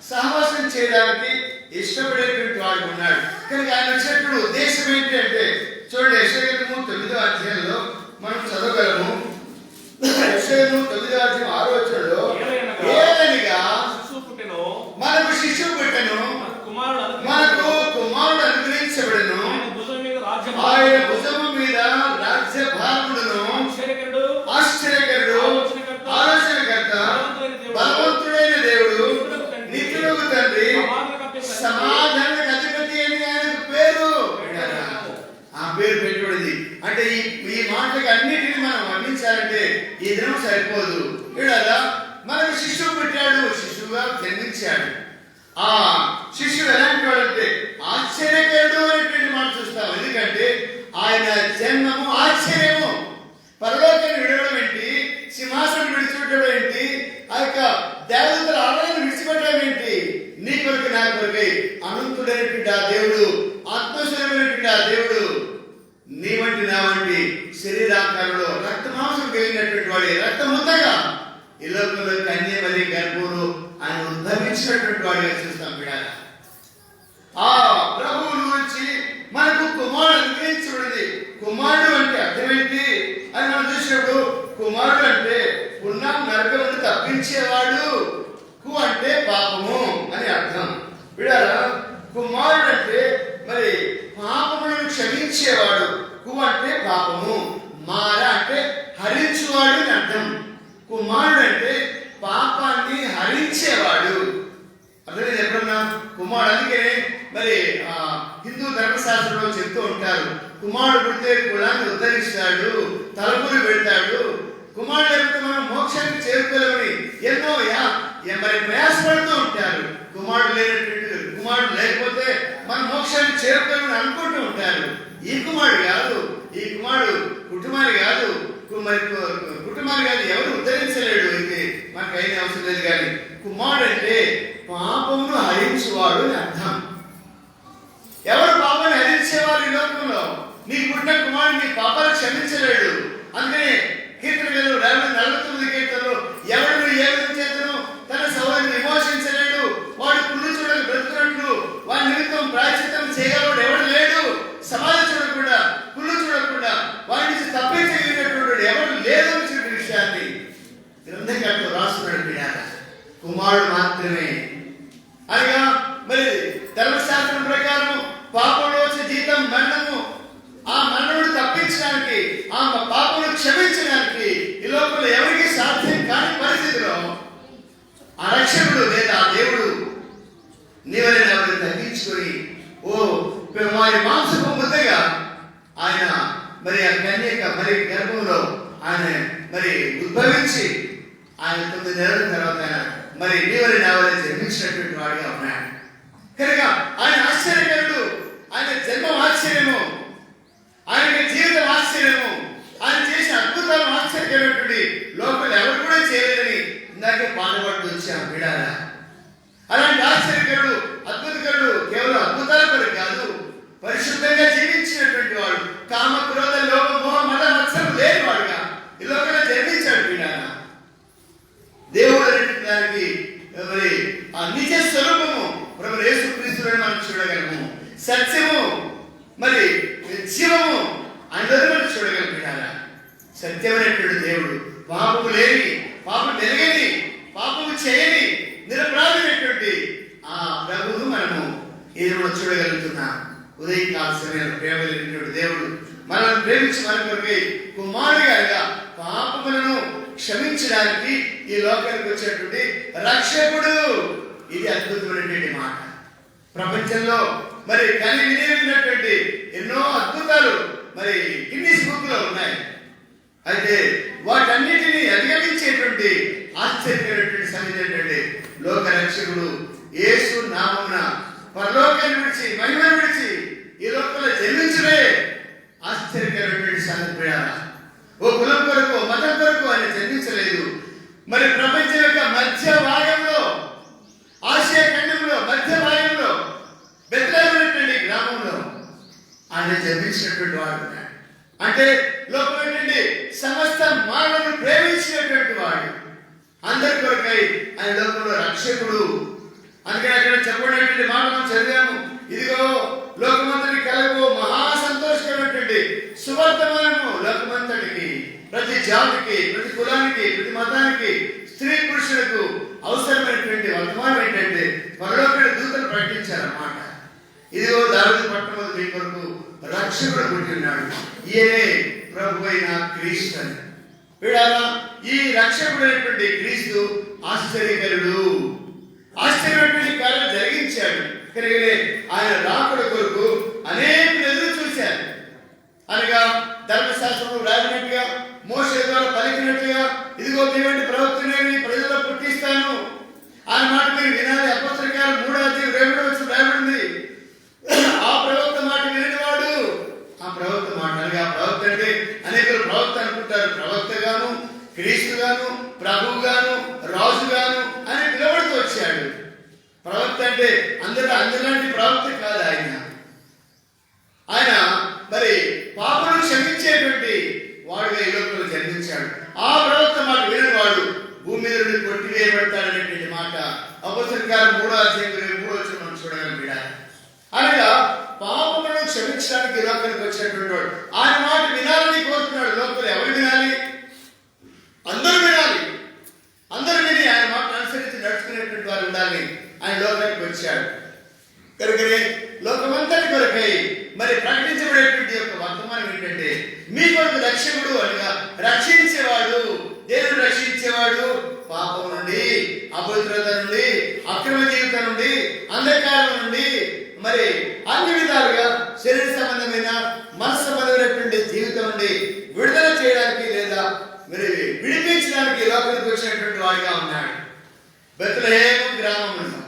సహవాసం చేయడానికి ఇష్టపడేటువంటి వాడు ఉన్నాడు. కనుక ఆయన వచ్చినప్పుడు ఉద్దేశం ఏంటి అంటే చూడండి, యెషయా 9వ అధ్యాయంలో మనం చదవగలము. యెషయా 9వ అధ్యాయం 6వ వచనంలో ఏలనగా మనకు శిశువు పుట్టెను, మనకు కుమారుడు అనుగ్రహించబడెను, ఆయన భుజము మీద రాజ్యభారములను ఆశ్చర్యకరుడు ఆలోచనకర్త బలవంతుడైన దేవుడు నిత్యుడగు తండ్రి సమాధానానికి అధిపతి అని ఆయనకు పేరు. ఆ పేరు పెట్టుబడింది అంటే ఈ మాటలకు అన్నిటిని మనం వర్ణించాలంటే ఈ దినం సరిపోదు. చూడాలా, మనకు శిశువు పెట్టాడు, శిశువుగా జన్మించాడు. ఆ శిశువు ఎలాంటి వాడంటే ఆశ్చర్యకరుడు అనేటువంటి మాట చూస్తాం. ఎందుకంటే ఆయన జన్మము ఆశ్చర్యము. పరలోకాన్ని చిందించబడి రక్తముద్దగా ఈ లోకంలో కన్యమరి గర్భంలో ఆయన ఉద్భవించినటువంటి వాడిగా చూస్తాం బిడ్డలారా. ఆ ప్రభువుని గురించి మనకు కుమారుడు అనుగ్రహించబడింది. కుమారుడు అంటే అర్థమేంటి అని మనం చూసినప్పుడు, కుమారుడు అంటే ఉన్న నరకం నుండి తప్పించేవాడు, కు అంటే పాపము అని అర్థం. బిడ్డలారా, కుమారుడు అంటే మరి పాపములను క్షమించేవాడు, కు అంటే పాపము, మార అంటే హరించువాడు అని అర్థం. కుమారుడు అంటే పాపాన్ని హరించేవాడు. అదే ఎప్పుడన్నా కుమారుడు, అందుకే మరి హిందూ ధర్మశాస్త్రంలో చెప్తూ ఉంటారు, కుమారుడు పుడితే కులాన్ని ఉద్ధరిస్తాడు, తలుపులు పెడతాడు. కుమారుడు లేకపోతే మనం మోక్షానికి చేరుకోలేమని ఎన్నో మరి ప్రయాసపడుతూ ఉంటారు. కుమారుడు లేకపోతే మనం మోక్షానికి చేరుకోలేమని అనుకుంటూ ఉంటారు. ఈ కుమారుడు కాదు, ఈ కుమారుడు కుటుంబాన్ని కాదు, మరి కుటుంబాన్ని కాదు, ఎవరు ఉద్ధరించలేడు. ఇది మనకు అయిన అవసరం లేదు. కానీ కుమారుడు అంటే పాపమును హరించువాడు అని అర్థం. ఎవరు పాపాన్ని హరించేవారు ఈ లోకంలో? నీకు పుట్టిన కుమారుడు నీ పాపాలు క్షమించలేడు. అందుకనే కీర్తనలు 49 కీర్తనలు, ఎవరు ఏ చేతను తన సౌర్యాన్ని విమోచించలేడు, వాడు కుళ్ళు చూడని బ్రతుకున్నట్లు వాడి నిమిత్తం ప్రాయశ్చిత్తం చేయగలవాడు ఎవడు లేడు. సమాజం చూడకుండా, కుళ్ళు చూడకుండా వాడి నుంచి తప్పించగలిగినటువంటి ఎవరు లేదు అనే విషయాన్ని గ్రంథకర్త రాస్తున్నాడు. కుమారుడు మాత్రమే అనగా మరి ధర్మశాస్త్రం ప్రకారం పాపంలో వచ్చే జీతం మరణము. ఆ మరణమును తప్పించడానికి, ఆ పాపమును క్షమించడానికి ఈ లోకంలో ఎవరికి సాధ్యం కాని పరిస్థితిలో ఆ రక్షకుడు లేదా ఆ దేవుడు నీవైనా ఎవరిని తగ్గించుకొని వారి మాంసపు ముద్దగా ఆయన మరి ఆ కన్యక మరి గర్భంలో ఆయన మరి ఉద్భవించి ఆయన 9 నెలల తర్వాత మరి నీవైనా ఎవరైనా జన్మించినటువంటి వాడిగా ఉన్నాడు కనుక ఆయన ఆశ్చర్యకరుడు. ఆయన జన్మం ఆశ్చర్యము, ఆయన జీవితం ఆశ్చర్యము, ఆయన చేసిన అద్భుతాలు ఆశ్చర్యకరమైనటువంటి లోపల ఎవరు కూడా చేయలేదని ఇందాకే పాల్పడుతూ వచ్చాం బిడారా. అలాంటి ఆశ్చర్యకరుడు, అద్భుతకరుడు కేవలం అద్భుతాల కొరకు కాదు, పరిశుద్ధంగా జీవించినటువంటి వాడు, కామ క్రోధ లోభ మోహ మద మత్సరం లేని వాడుగా ఈ లోకంలో జన్మించాడు బిడారా. దేవుడు దానికి మరి ఆ నిజ స్వరూపము ప్రభు యేసుక్రీస్తుని మనం చూడగలము. సత్యము మరి జీవము అందరూ మనం చూడగలిగినారా. సత్యమైనటువంటి దేవుడు, పాపము లేని, పాపం వెలగని, పాపము చేయని, నిరపరాధమైనటువంటి ఆ ప్రభువును మనము ఈ రోజు చూడగలుగుతున్నాం. ఉదయకాల సమయంలో ప్రేమ కలిగినటువంటి దేవుడు మనల్ని ప్రేమించి మన కొరకై కుమారుడిగా పాపములను క్షమించడానికి ఈ లోకానికి వచ్చేటువంటి రక్షకుడు. ఇది అద్భుతమైనటువంటి మాట. ప్రపంచంలో మరి కని వినినటువంటి ఎన్నో అద్భుతాలు మరి గిన్నిస్ బుక్ లో ఉన్నాయి. అయితే వాటన్నిటిని అధిగమించేటువంటి ఆశ్చర్యమైనటువంటి సంగతి ఏంటంటే లోక రక్షకుడు యేసు నామమున పరలోకాన్ని విడిచి మహిమను విడిచి ఈ లోకంలో జన్మించడే ఆశ్చర్యకరమైనటువంటి సంగతి. ఓ కులం కొరకు, మతం కొరకు ఆయన జన్మించలేదు. మరి ప్రపంచం యొక్క మధ్య భాగంలో, ఆసియా ఖండంలో మధ్య భాగంలో బెత్లెహేము గ్రామంలో ఆయన జన్మించినటువంటి వాడు. అంటే లోపల సమస్త మానవులను ప్రేమించినటువంటి వాడు, అందరి కొరకై ఆయన లోకంలో రక్షకుడు. అందుకని అక్కడ చెప్పబడినటువంటి మాట మనం చదివాము. ఇదిగో లోకమంతటి కలగో మహా సంతోషకరమైనటువంటి సువర్తమానము లోకమంతటికి, ప్రతి జాతికి, ప్రతి కులానికి, ప్రతి మతానికి, స్త్రీ పురుషులకు అవసరమైనటువంటి వర్తమానం ఏంటంటే పరలోకమైన దూతలు ప్రకటించారన్నమాట. ఇదిగో దావీదు పట్టణంలో మీ కొరకు రక్షకుడు పుట్టి ఉన్నాడు, ఈయనే ప్రభు అయిన క్రీస్తు అని. వీడారా, ఈ రక్షకుడైనటువంటి క్రీస్తు ఆశ్చర్యకరుడు, ఆశ్చర్యమైనటువంటి కార్యాలు జరిగించాడు. కనుక ఆయన రాకడ కొరకు అనేకులు ఎదురు చూశారు. అనగా ధర్మశాస్త్రంలో రాసినట్టుగా, మోషే ద్వారా పలికినట్టుగా, ఇదిగో మీ వంటి ప్రవక్తని ప్రజల్లో పుట్టిస్తాను, ఆయన మాట మీరు వినాలి. అపొస్తలుల 3:2 రాయబడింది. ఆ ప్రవక్త మాట వినేవాడు, ఆ ప్రవక్త మాట అనగా, ప్రవక్త అంటే అనేకులు ప్రవక్త అనుకుంటారు. ప్రవక్త గాను, క్రీస్తు గాను, ప్రభు గాను, రాజు గాను అని పిలవడుతూ వచ్చాడు. ప్రవక్త అంటే అందరిలాంటి ప్రవక్త కాదు ఆయన. ఆయన మరి పాపను క్షమించేటువంటి వాడుగా ఈ లోకంలో జన్మించాడు. ఆ ప్రవక్త ప్రకారం 3:3 మనం చూడగలం బిడ్డ. అనగా పాపములను క్షమించడానికి లోకానికి వచ్చినటువంటి వాడు ఆయన మాట వినాలని కోరుతున్నాడు. లోపల ఎవరు వినాలి? అందరూ వినాలి. అందరూ విని ఆయన మాట అనుసరించి నడుచుకునేటువంటి వారు ఉండాలి. ఆయన లోకానికి వచ్చాడు కనుకనే లోకమంతటి కొరకై మరి ప్రకటించబడేటువంటి యొక్క వర్తమానం ఏంటంటే మీ కొరకు రక్షకుడు అనగా రక్షించేవాడు. దేవుడు రక్షించేవాడు పాపం నుండి, అపవిత్రత నుండి, అక్రమ జీవితం నుండి, అంధకారం నుండి, మరి అన్ని విధాలుగా శరీర సంబంధమైన మనసు సంబంధమైనటువంటి జీవితం నుండి విడుదల చేయడానికి లేదా మరి విడిపించడానికి లోకానికి వచ్చినటువంటి వాడిగా ఉన్నాడు. బెత్లెహేము గ్రామంలో,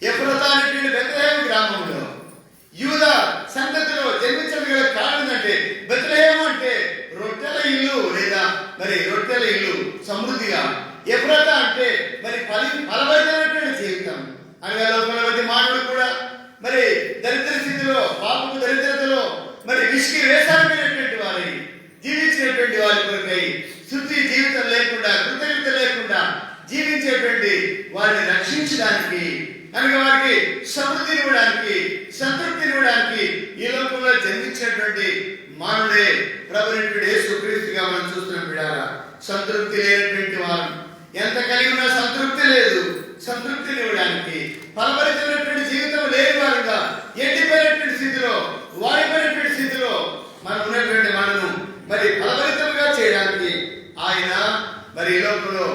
ఎఫ్రాతా అనేటువంటి బెత్లెహేము గ్రామంలో యూదా సంతతిలో జన్మించడం గల కారణం అంటే బెత్లెహేము అంటే రొట్టెల ఇల్లు లేదా మరి రొట్టెల ఇల్లు సమృద్ధిగా, ఎఫ్రాతా అంటే మరి ఫలభరితమైనటువంటి జీవితం. అనగా లోపల మధ్య మానవుడు కూడా మరి దరిద్ర స్థితిలో, పాపపు దరిద్రతలో మరి విసికి వేసారిపోయినటువంటి వారి జీవించినటువంటి వారి కొరకై శుద్ధి జీవితం లేకుండా, కృతజ్ఞత లేకుండా జీవించేటువంటి వారిని రక్షించడానికి, అనగా వారికి సమృద్ధిని ఇవ్వడానికి, సంతృప్తిని ఇవ్వడానికి ఈ లోకంలో జన్మించినటువంటి మానవుడే ప్రభువైనటువంటి యేసుక్రీస్తుగా మనం చూస్తున్నాం. బిడ్డలారా, సంతృప్తి లేనటువంటి వారు ఎంత కలిగి ఉన్నా సంతృప్తి లేదు. సంతృప్తిని ఇవ్వడానికి, ఫలభరితమైనటువంటి జీవితం లేని వారుగా ఎండిపోయినటువంటి స్థితిలో, వాడిపోయినటువంటి స్థితిలో మనం ఉన్నటువంటి మనను మరి ఫలభరితంగా చేయడానికి ఆయన మరి ఈ లోకంలో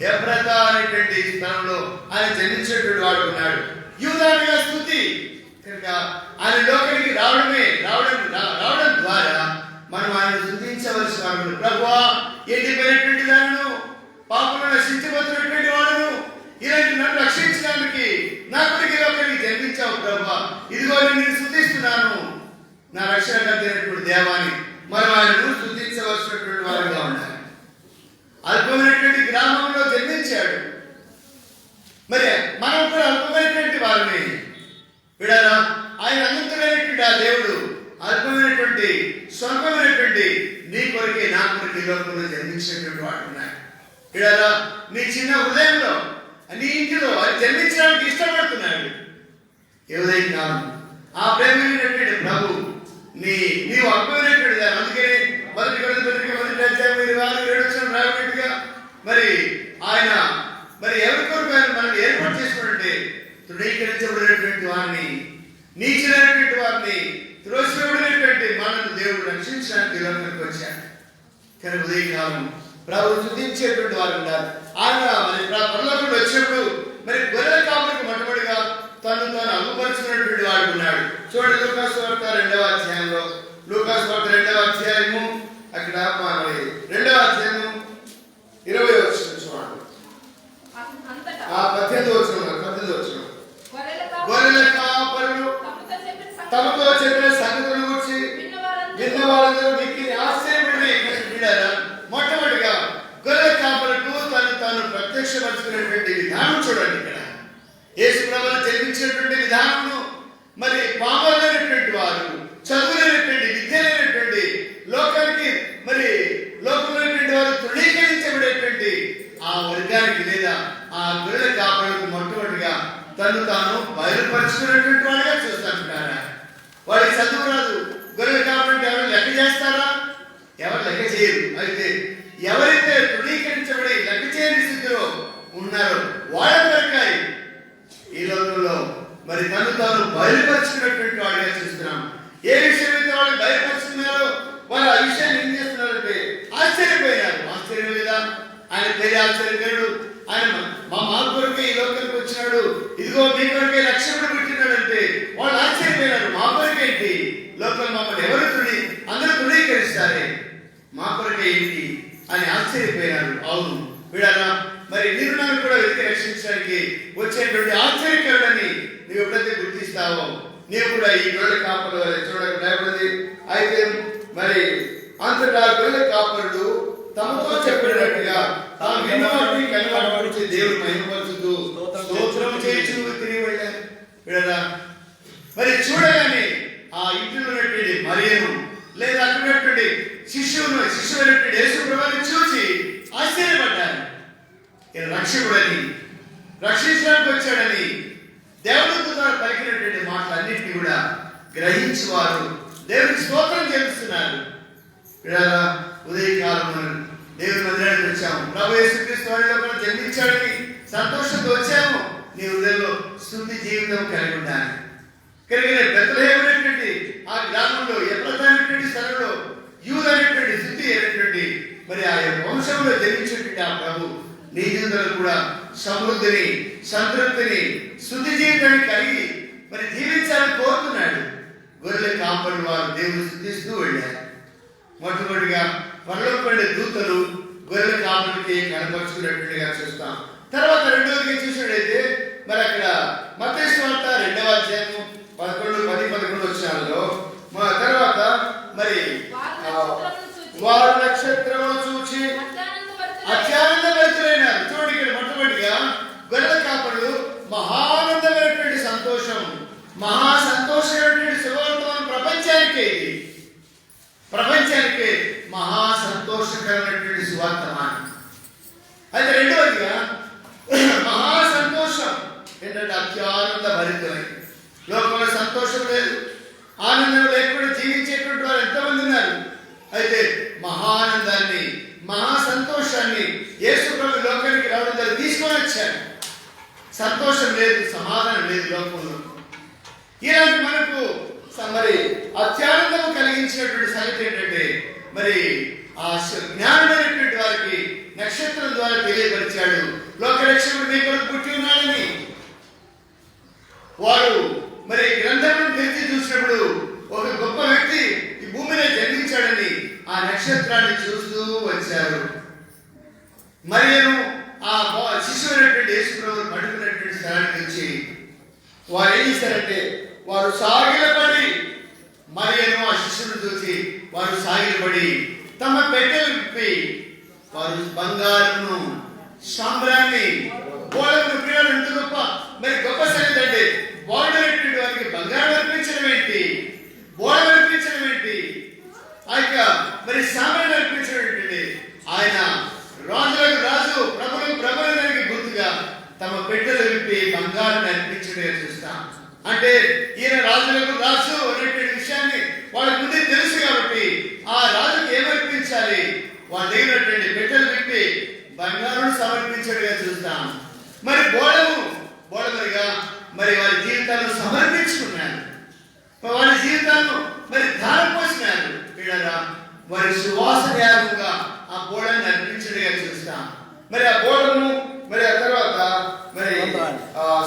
ఎఫ్రాతా అనేటువంటి స్థలంలో ఆయన జన్మించినటువంటి వాడు ఉన్నాడు. యూదాగా స్తుతి కనుక ఆయన లోకానికి రావడం ద్వారా మనం ఆయన స్తుతించవలసిన వాడు. ప్రభువా, ఎండిపోయినటువంటి దానిను, పాపంలో నశించబోతున్నటువంటి వాడును ఇలాంటి నన్ను రక్షించడానికి నా కొరకు లోకానికి జన్మించావు ప్రభువా, ఇదిగో నేను స్తుతిస్తున్నాను నా రక్షణకర్త అయినటువంటి దేవాన్ని. మనం ఆయనను స్తుతించవలసినటువంటి వారుగా ఉండాలి. అల్పమైనటువంటి గ్రామంలో జన్మించాడు. మరి మనం కూడా అల్పమైనటువంటి వారిని విడారా. ఆయన అనంతమైనటువంటి ఆ దేవుడు అల్పమైనటువంటి స్వర్గమైనటువంటి నీ కొరకే నా కొరకే లోకంలో జన్మించినటువంటి వాడు ఉన్నాడు. విడారా, నీ చిన్న హృదయంలో నీ ఇంటిలో అది జన్మించడానికి ఇష్టపడుతున్నాడు. ఏదైనా కాదు ఆ ప్రేమైనటువంటి ప్రభు నీవు అల్పమైనటువంటి దాన్ని. అందుకని మొదటి అధ్యాయం 27 రాబట్టుగా మరి ఆయన మరి ఎవరి కొరకు ఆయన మనం ఏర్పాటు చేసుకుంటే తృణీకరించబడినటువంటి వారిని, నీచులైనటువంటి వారిని, త్రోసివేయబడినటువంటి మనల్ని దేవుడు రక్షించడానికి లోకానికి వచ్చాడు. కానీ ఉదయకాలం ప్రభు స్తుతించేటువంటి వారు ఉన్నారు. ఆయన మరి పరలోకంలో వచ్చినప్పుడు మరి గొర్రెల కాపులకు మొట్టమొదటిగా తాను అల్పపరుచుకున్నటువంటి వాడు ఉన్నాడు. చూడండి లూకాసు వార్త 2వ అధ్యాయంలో, లూకాసు వార్త 2వ అధ్యాయము అక్కడ 2వ అధ్యాయము 20వ వచనం చూడండి. 18వ వచనం గొర్రెల కాపరులు తమతో చెప్పిన సంగతులను గురించి విన్న వాళ్ళందరూ మిక్కిలి ఆశ్చర్యపడి మొట్టమొదటిగా గొర్రెల కాపరులకు తాను ప్రత్యక్షపరుచుకునేటువంటి విధానం చూడండి. ఇక్కడ యేసు ప్రభువు జన్మించినటువంటి విధానమును మరి పామరులైనటువంటి వారు, చదువులైనటువంటి, విద్య లేనటువంటి, లోకానికి మరి లోకమైనటువంటి వారు తృణీకరించబడేటువంటి ఆ వర్గానికి లేదా ఆ గొర్రెల కాపరులకు మొట్టమొదటిగా తాను బయలుపరుచుకున్నటువంటి వాడిగా చూస్తాంటారా. వాడికి చదువు రాదు. గొర్రెల కాపరులకు ఎవరు లెక్క చేస్తారా? ఎవరు లెక్క చేయరు. అయితే ఎవరైతే తృణీకరించబడి లెక్క చేయని స్థితిలో ఉన్నారో వాళ్ళ కొరకాయి ఈ లోకంలో మరి తాను బయలుపరుచుకున్నటువంటి వాడిగా చూస్తున్నాం. ఏ విషయం అయితే వాళ్ళు బయలుపరుచుకున్నారో వాళ్ళు ఆ విషయాన్ని ఏం చేస్తున్నారంటే ఆశ్చర్యపోయినారు. ఆశ్చర్యం లేదా? ఆయన పేరు ఆశ్చర్యకరుడు. ఆయన మా కొరకే ఈ లోకానికి వచ్చినాడు, ఇదిగో మీ కొరకే రక్షకుడు పుట్టినాడంటే వాళ్ళు ఆశ్చర్యపోయినారు. మా కొరకేంటి లోకల్ మమ్మల్ని ఎవరు అందరూ తృణీకరిస్తారే, మా కొరకే ఏంటి అని ఆశ్చర్యపోయినారు. అవును వీడారా, మరి మీరు నన్ను కూడా వెతికి రక్షించడానికి వచ్చేటువంటి ఆశ్చర్యకరుడని నువ్వు ఎప్పుడైతే గుర్తిస్తావో నీవు కూడా ఈ గొర్రెల కాపరులు చూడబడింది. అయితే మరి అంతటా గొర్రెల కాపరుడు తమతో చెప్పినట్టుగా తాను విన్నవాటిని కనివాటి దేవుడు మహిమపరుచుతూ స్తోత్రం చేయించు తిరిగి వెళ్ళారు. మరి చూడగానే ఆ ఇంటిలో ఉన్నటువంటి మరియను లేదా అక్కడ ఉన్నటువంటి శిష్యువైనటువంటి యేసు ప్రభువుని చూసి ఆశ్చర్యపడ్డారు. రక్షకుడని రక్షించడానికి వచ్చాడని దేవుడితో ద్వారా పలికినటువంటి మాటలన్నింటినీ కూడా గ్రహించి వారు దేవుడికి స్తోత్రం చేస్తున్నారు. ఉదయకాలం దేవుని మందిరానికి వచ్చాము, ప్రభు యేసుక్రీస్తు వారిలో కూడా జన్మించాడని సంతోషంతో వచ్చాము. నీ హృదయంలో స్తుతి జీవితం కలిగి ఉండాలి. కనుక బెత్లెహేము అనేటువంటి ఆ గ్రామంలో ఎఫ్రాతా అనేటువంటి స్థలంలో యూదా అనేటువంటి స్తుతి అనేటువంటి మరి ఆ వంశంలో జన్మించినటువంటి ఆ ప్రభు నీ జీవితంలో కూడా సమృద్ధిని, సంతృప్తిని, స్తుతి జీవితాన్ని కలిగి మరి జీవించాలని కోరుతున్నాడు. గొర్రెల కాపరి వారు దేవుని స్తుతిస్తూ వెళ్ళారు. మొట్టమొదటిగా పరలోకమైన దూతలు గొర్రెల కాపరికి కనపరుచుకున్నట్టుగా చూస్తాం. తర్వాత రెండవదిగా చూసినట్లయితే మరి అక్కడ మత్తయి సువార్త 2వ అధ్యాయము 10-11 వచనాల్లో తర్వాత మరి వారు నక్షత్రమును చూచి అత్యానందభరితులైనారు. చూడండి, ఇక్కడ మొట్టమొదటిగా గొర్రెల కాపరులు మహానందమైనటువంటి సంతోషం, మహా సంతోషమైనటువంటి శుభవర్తమానం ప్రపంచానికే, ఇది ప్రపంచానికే మహా సంతోషకరమైనటువంటి సువార్తమానం. అయితే రెండవదిగా మహా సంతోషం ఏంటంటే అత్యానంద భరితమై. లోకంలో సంతోషం లేదు, ఆనందం లేకుండా జీవించేటువంటి వారు ఎంతమంది ఉన్నారు. అయితే మహానందాన్ని, మహా సంతోషాన్ని యేసు ప్రభు లోకానికి రావడం ద్వారా తీసుకొని వచ్చారు. సంతోషం లేదు, సమాధానం లేదు లోకంలో. ఇలాంటి మనకు మరి అత్యానందం కలిగించినటువంటి సంగతి ఏంటంటే మరి ఆ జ్ఞానమైనటువంటి వారికి నక్షత్రం ద్వారా తెలియపరిచాడు, లోకరక్షకుడు మీ కొరకు పుట్టి ఉన్నాడని. వారు మరి గ్రంథమును తెరిచి చూసినప్పుడు ఒక గొప్ప వ్యక్తి ఈ భూమిలో జన్మించాడని ఆ నక్షత్రాన్ని చూస్తూ వచ్చారు. మరియను ఆ శిశువైనటువంటి యేసు ప్రభు పడుకున్నటువంటి స్థలానికి వచ్చి వారు ఏం చేశారంటే వారు సాగిలపడి, మరియను ఆ శిశువును చూసి వారు సాగిలపడి తమ పెట్టెలు విప్పి వారు బంగారును, సాంబ్రాన్ని, బోళమును ప్రియులు ఎంత గొప్ప మరి గొప్ప సంగతి అంటే బోళమైనటువంటి వారికి బంగారం అర్పించడం ఏంటి, బోళం అర్పించడం ఏంటి, ఆ యొక్క మరి సాంబ్రాన్ని అర్పించడం ఏంటి. ఆయన రాజులకు రాజు, ప్రభులకు ప్రభుత్వానికి గుర్తుగా తమ పెట్టెలు విప్పి బంగారాన్ని అర్పించడం చూస్తాం. అంటే ఈయన రాజులకు రాజు అనేటువంటి విషయాన్ని వాళ్ళకి ముందే తెలుసు కాబట్టి ఆ రాజుకి ఏమర్పించాలి, వాళ్ళ దగ్గరటువంటి పెట్టెలు విప్పి బంగారం సమర్పించడుగా చూస్తాం. మరి బోళమరిగా మరి వారి జీవితాలను సమర్పించుకున్నారు, వారి జీవితాలను మరి ధారపోసినారు. వారి సువాసన యాగంగా ఆ బోళాన్ని అర్పించడుగా చూస్తాం. మరి ఆ బోళము మరి ఆ తర్వాత మరి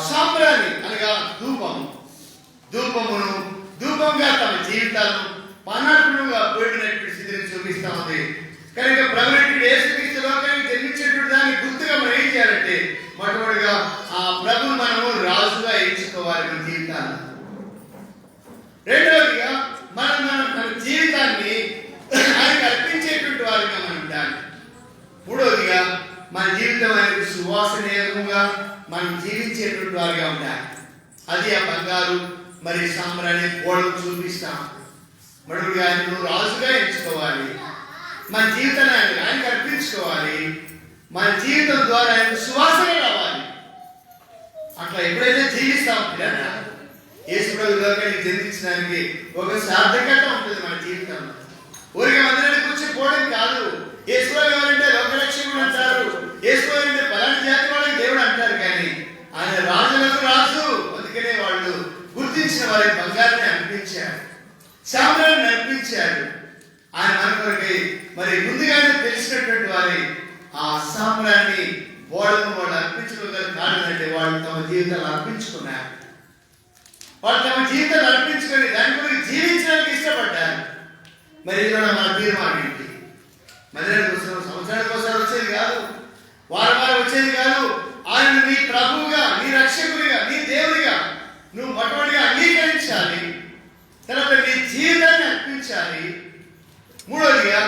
సాంబ్రాణి అనగా ధూపంగా తమ జీవితాలను పానార్పణంగా పోయినటువంటి స్థితిని చూపిస్తా ఉంది. కనుక ప్రభుత్వ యేసుక్రీస్తు లోకానికి జన్మించేటువంటి దానికి గుర్తుగా మనం ఏం చేయాలంటే మొట్టమొదటిగా ఆ ప్రభువు మనము రాజుగా ఎంచుకోవాలి మన జీవితాన్ని. రెండవదిగా మన జీవితాన్ని ఆయనకు అర్పించేటువంటి వారిగా మనం ఉండాలి. మూడవదిగా మన జీవితం ఆయనకు సువాసనీయంగా మనం జీవించేటువంటి వారిగా ఉండాలి. అది ఆ బంగారు మరి సాంబ్రాణి బోళం చూపిస్తాం. మడుగుగా ఆయనను రాజుగా ఎంచుకోవాలి, మన జీవితాన్ని ఆయనకు అర్పించుకోవాలి, మన జీవితం ద్వారా ఆయనకు సువాసన రావాలి. అట్లా ఎప్పుడైతే జీవిస్తాం యేసు ప్రభు లోకానికి జన్మించడానికి ఒక సార్థకత ఉంటుంది మన జీవితంలో. ఊరికే మందిరానికి కూర్చొని పోవడం కాదు. యేసు ప్రభు ఎవరంటే లోకరక్షకుడు అంటారు, యేసు ప్రభు అంటే పలానా జాతి వాళ్ళకి దేవుడు అంటారు. కానీ ఆయన రాజులకు రాజు, అందుకనే వాళ్ళు గుర్తించిన వారి బంగారాన్ని అర్పించారు, సాంబ్రాన్ని అర్పించారు. ఆయన మన కొరకై మరి ముందుగానే తెలిసినటువంటి వారి ఆ సాంబ్రాన్ని బోళము వాళ్ళు అర్పించుకోగల కారణం అంటే వాళ్ళు తమ జీవితాలు అర్పించుకున్నారు. వాళ్ళు తమ జీవితాలు అర్పించుకొని దాని గురించి జీవించడానికి ఇష్టపడ్డారు. మరి ఇది మన తీర్మానం ఏంటి? మందిరానికి కోసం సంవత్సరానికి ఒకసారి వచ్చేది కాదు, వారం వచ్చేది కాదు. ఆయన నీ ప్రభువుగా, నీ రక్షకుడిగా, నీ దేవుడిగా నువ్వు మొట్టమొదటిగా అంగీకరించాలి. తర్వాత నీ జీవితాన్ని అర్పించాలి. మూడవదిగా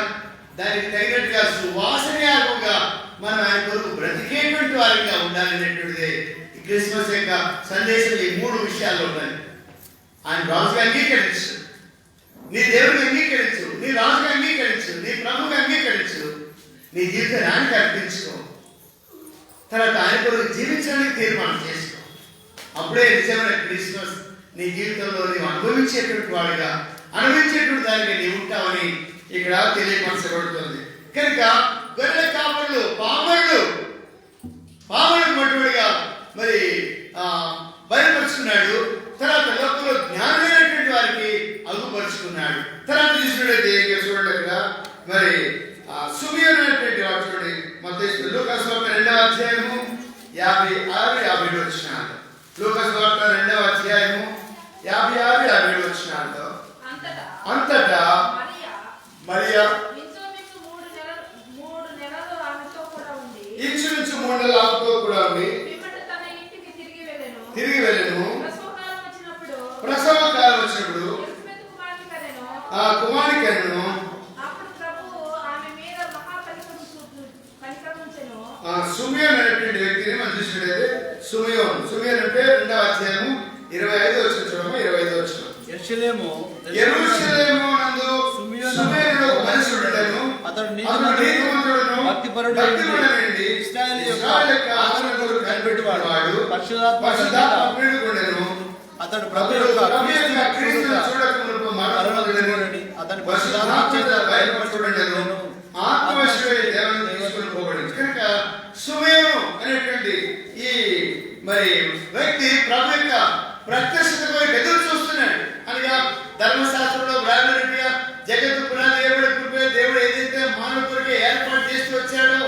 దానికి తగినట్టుగా సువాసనయాగంగా మనం ఆయన కొరకు బ్రతికేటువంటి వారిగా ఉండాలనేటువంటిదే ఈ క్రిస్మస్ యొక్క సందేశం. ఈ మూడు విషయాల్లో ఉన్నాయి. ఆయన రాజుగా అంగీకరించు, నీ దేవుడిని అంగీకరించు, నీ రాజుగా అంగీకరించు, నీ ప్రభువుగా అంగీకరించు, నీ జీవితాన్ని ఆయనకి అర్పించుకో. తర్వాత ఆయన కొరకు జీవించడానికి తీర్మానం చేసుకో. అప్పుడే నిజమైన క్రిస్మస్ నీ జీవితంలో నీవు అనుభవించేటువంటి వాడిగా, అనుభవించేటువంటి దానికి నీవు ఉంటావని ఇక్కడ తెలియపరచబడుతుంది. కనుక గొర్రెల కాపరులు పామరులు మట్టుడిగా మరి బయలుపరుచుకున్నాడు. తర్వాత లోకంలో జ్ఞానమైనటువంటి వారికి అగుపరుచుకున్నాడు. తర్వాత చూసినట్లయితే చూడండి అక్కడ మరి సుమియోను అనేటువంటి వాడు చూడండి, మత్తయి లూకాసు వార్త 2వ అధ్యాయము 56-57 వచనాలు. లూకాసు వార్త 2వ అధ్యాయము 56-57 వచనాలతో అంతటా మరియా ఇంచుమించు 3 నెలలు ఆమెతో కూడా ఉండి తిరిగి వెళ్ళెను. ప్రసవ కాలం వచ్చినప్పుడు ఆ కుమారుని కనెను. సుమియోను అనేటువంటి వ్యక్తిని మనం చూసినట్లయితే సుమియోను అంటే 2వ అధ్యాయము 25 వచనం చూడమ్మా. 25 వచనం. యెరూషలేము నందు సుమియోను ఒక మనుషుడు ఉండెను. అతడు నీతిమంతుడును భక్తిపరుడైనటువంటి ఇశ్రాయేలు యొక్క ఆదరణ కొరకు కనిపెట్టువాడు పరిశుద్ధాత్మ ఉండెను. అతడు ప్రభు యొక్క క్రీస్తును చూడకమునుపు మరణమగుడెను. అతని పరిశుద్ధాత్మ చేత బయలుపరచబడెను. ఆత్మవశుడై దేవుని తీసుకొని పోబడింది. కనుక సుమియోను అనేటువంటి ఈ మరి వ్యక్తి ప్రభు యొక్క ప్రత్యక్షత కొరకు ఎదురు చూస్తున్నాడు. అనగా ధర్మశాస్త్రంలో వ్రాయబడినట్టుగా జగత్తు పునాది వేయబడి దేవుడు ఏదైతే మానవ కొరకు ఏర్పాటు చేస్తూ వచ్చాడో,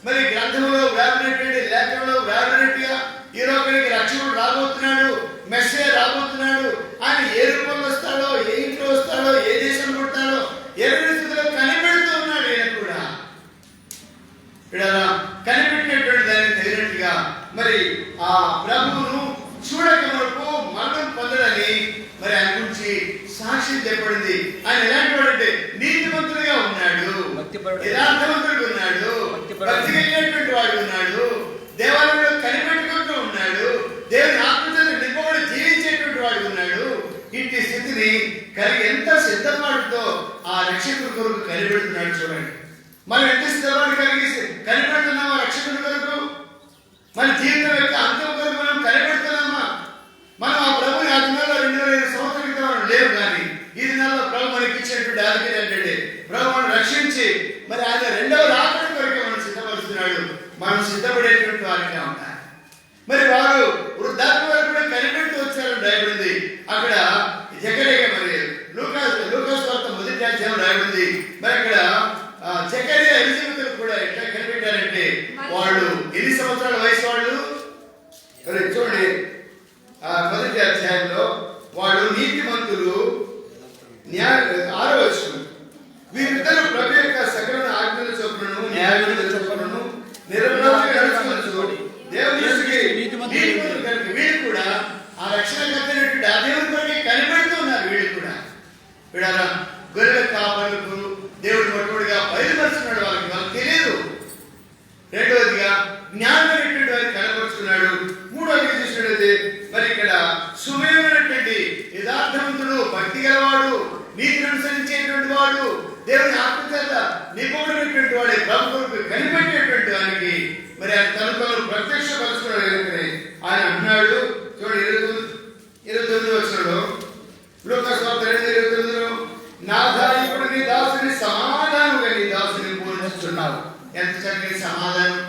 మరి గ్రంథంలో వ్రాయబడినటువంటి లేఖనంలో వ్రాయబడినట్టుగా ఈ లోకానికి రక్షకుడు రాబోతున్నాడు, మెస్సియా రాబోతున్నాడు. ఆయన ఏ రూపంలో వస్తాడో, ఏ ఇంట్లో వస్తాడో, ఏ దేశంలో పుడతాడో ఏ స్థితిలో కనిపెడుతూ ఉన్నాడు. ఈయన కూడా కనిపెట్టినటువంటి దానికి తగినట్టుగా మరి ఆ ప్రభువును చూడక వరకు మరణం పొందడని మరి ఆయన గురించి సాక్ష్యం చెప్పబడింది. ఆయన ఎలాంటి వాడంటే నీతిమంతుడిగా ఉన్నాడు, యథార్థవంతుడిగా ఉన్నాడు, భక్తి కలిగినటువంటి వాడు ఉన్నాడు, దేవాలయంలో కనిపెట్టుకుంటూ ఉన్నాడు, దేవుని ఆత్మచేత నింపబడి జీవించేటువంటి వాడు ఉన్నాడు. ఇంటి స్థితిని కలిగి ఎంత సిద్ధపాటుతో ఆ రక్షకుడి కొరకు కనిపెడుతున్నాడు. చూడండి, మనం ఎంత సిద్ధపాటు కలిగి కనిపెడుతున్నామా రక్షకుడి కొరకు? మన జీవితం యొక్క అంతం కొరకు మనం కనిపెడుతున్నామా? మనం ఆ ప్రభుని ఆ దినాల్లో 2000 సంవత్సరాల క్రితం మనం లేవు, కానీ ఈ దినాల్లో ప్రభు మనకి ఇచ్చినటువంటి ఆధిక్యత ఏంటంటే ప్రభు మనం రక్షించి మరి ఆయన 2వ రాకడ కొరకు మనం సిద్ధపరుస్తున్నాడు. మనం సిద్ధపడేటువంటి వారిగా ఉంటారు. మరి వారు వృద్ధాప్య వరకు కూడా కనిపెడుతూ వచ్చారని రాయబడింది. అక్కడ జకరియా మరి లూకాసు వార్త 1వ అధ్యాయం రాయబడింది. మరి అక్కడ జకరియా ఎలిజబెత్ కూడా ఎట్లా కనిపెట్టారంటే వాళ్ళు ఎన్ని సంవత్సరాల వయసు వాళ్ళు చూడండి. 1వ అధ్యాయంలో వాళ్ళు నీతిమంతులు 6వ వచనం. వీరిద్దరూ ప్రభు యొక్క సకల ఆజ్ఞల చొప్పున న్యాయవిధుల చొప్పున నిరపరాధిగా నడుచుకొనుచు దేవుని దృష్టికి నీతిమంతులు కనుక వీళ్ళు కూడా ఆ రక్షణ కలిగినటువంటి ఆ దేవుని కొరకే కనిపెడుతూ ఉన్నారు. వీళ్ళు కూడా వీడారా గొర్రెల కాపరులకు దేవుడు మొట్టమొదటిగా బయలుపరుచున్నాడు. వాళ్ళకి తెలియదు. రెండవదిగా జ్ఞానమైనటువంటి వారికి కనపరుచుకున్నాడు. మూడవదిగా చూసినట్లయితే మరి ఇక్కడ సుమేమైనటువంటి యథార్థవంతుడు, భక్తి గలవాడు, నీతిని అనుసరించేటువంటి వాడు, దేవుని ఆత్మచేత నిపుణుడైనటువంటి వాడే ప్రభు కొరకు కనిపెట్టేటువంటి వారికి మరి ఆయన తను ప్రత్యక్షపరుచుకున్నాడు. ఆయన అన్నాడు చూడండి 29 వచనంలో లూకాసు వార్త 2:29 నాథా ఇప్పుడు నీ దాసుని సమాధానంగా నీ దాసుని పూజించుచున్నావు. ఎంత చక్కని సమాధానం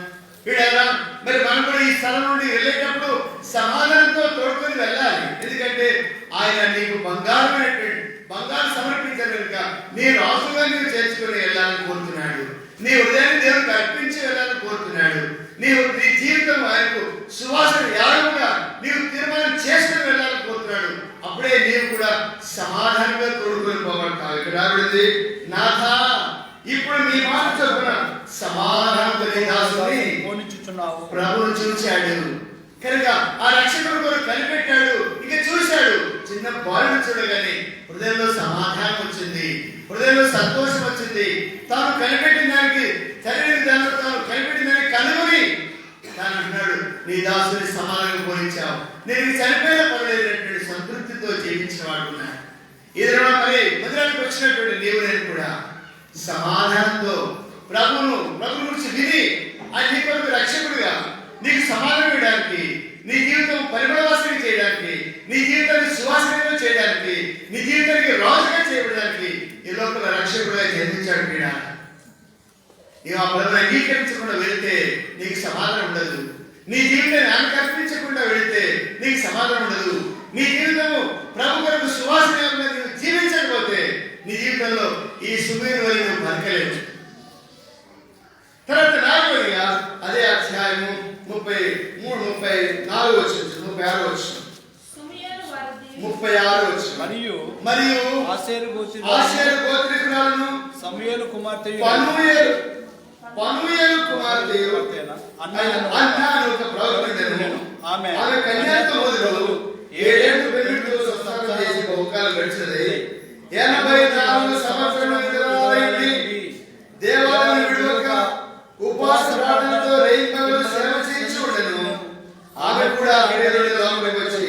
వీడరా. మరి మనం కూడా ఈ స్థలం నుండి వెళ్ళేటప్పుడు సమాధానంతో తోడుకొని వెళ్ళాలి. ఎందుకంటే ఆయన నీకు బంగారు సమర్పించారు కనుక నీ రాసుగా నీవు చేర్చుకొని వెళ్ళాలని కోరుతున్నాడు. నీ హృదయాన్ని దేవునికి అర్పించి వెళ్ళాలని కోరుతున్నాడు. నీ జీవితం ఆయనకు సువాసన యాగముగా నీవు తీర్మానం చేసుకుని వెళ్ళాలని కోరుతున్నాడు. అప్పుడే నీవు కూడా సమాధానంగా తోడుకొని పోగలుగుతావు. ఇక్కడ రాబడింది నాథా ఇప్పుడు నీ మాట చొప్పున సమాధానంతో నీ దాసుని ప్రభువును చూశాడు. కనుక ఆ రక్షకుడు కొరకు కనిపెట్టాడు. ఇక చూశాడు. చిన్న బాలుని చూడగానే హృదయంలో సమాధానం వచ్చింది, హృదయంలో సంతోషం వచ్చింది. తాను కనిపెట్టిన దానికి తండ్రి దానిలో తాను కనిపెట్టిన దానికి కనుగొని తాను అంటున్నాడు నీ దాసుని సమాధానం పోలించావు. నేను చనిపోయిన పర్వాలేదనేటువంటి సంతృప్తితో జీవించిన వాడు ఉన్నాడు. ఏదైనా మరి మందిరానికి వచ్చినటువంటి నీవు నేను కూడా సమాధానంతో ప్రభు గురించి విని ఆయన నీ కొరకు రక్షకుడిగా ప్రభుని అంగీకరించకుండా వెళితే నీకు సమాధానం ఉండదు. నీ జీవితాన్ని ఆయనకు అర్పించకుండా వెళితే నీకు సమాధానం ఉండదు. నీ జీవితము ప్రభు కొరకు సువాసన జీవించకపోతే నీ జీవితంలో ఈ సుమేరు వల్ల నువ్వు బతకలేవు. తర్వాత నాలుగోదిగా అదే అధ్యాయము 34 వచ్చి 36 వచ్చి 36 వచ్చి మరియు
ఆషేరు
గోత్రికురాలను
సమూయేలు కుమార్తె
పనూయేలు కుమార్తె అన్న అని ఒక ప్రవక్త. ఆమె కన్యాత్వం మొదలు 7 ఏళ్ళు పెళ్లితో సంసారం చేసి బహుకాలం గడిచినది. 84 సంవత్సరాలు దేవాలయం విడువక ఉపవాస ప్రార్థనతో రేయింపగలు సేవ చేయించి ఉండెను. ఆమె కూడా లోపలికి వచ్చి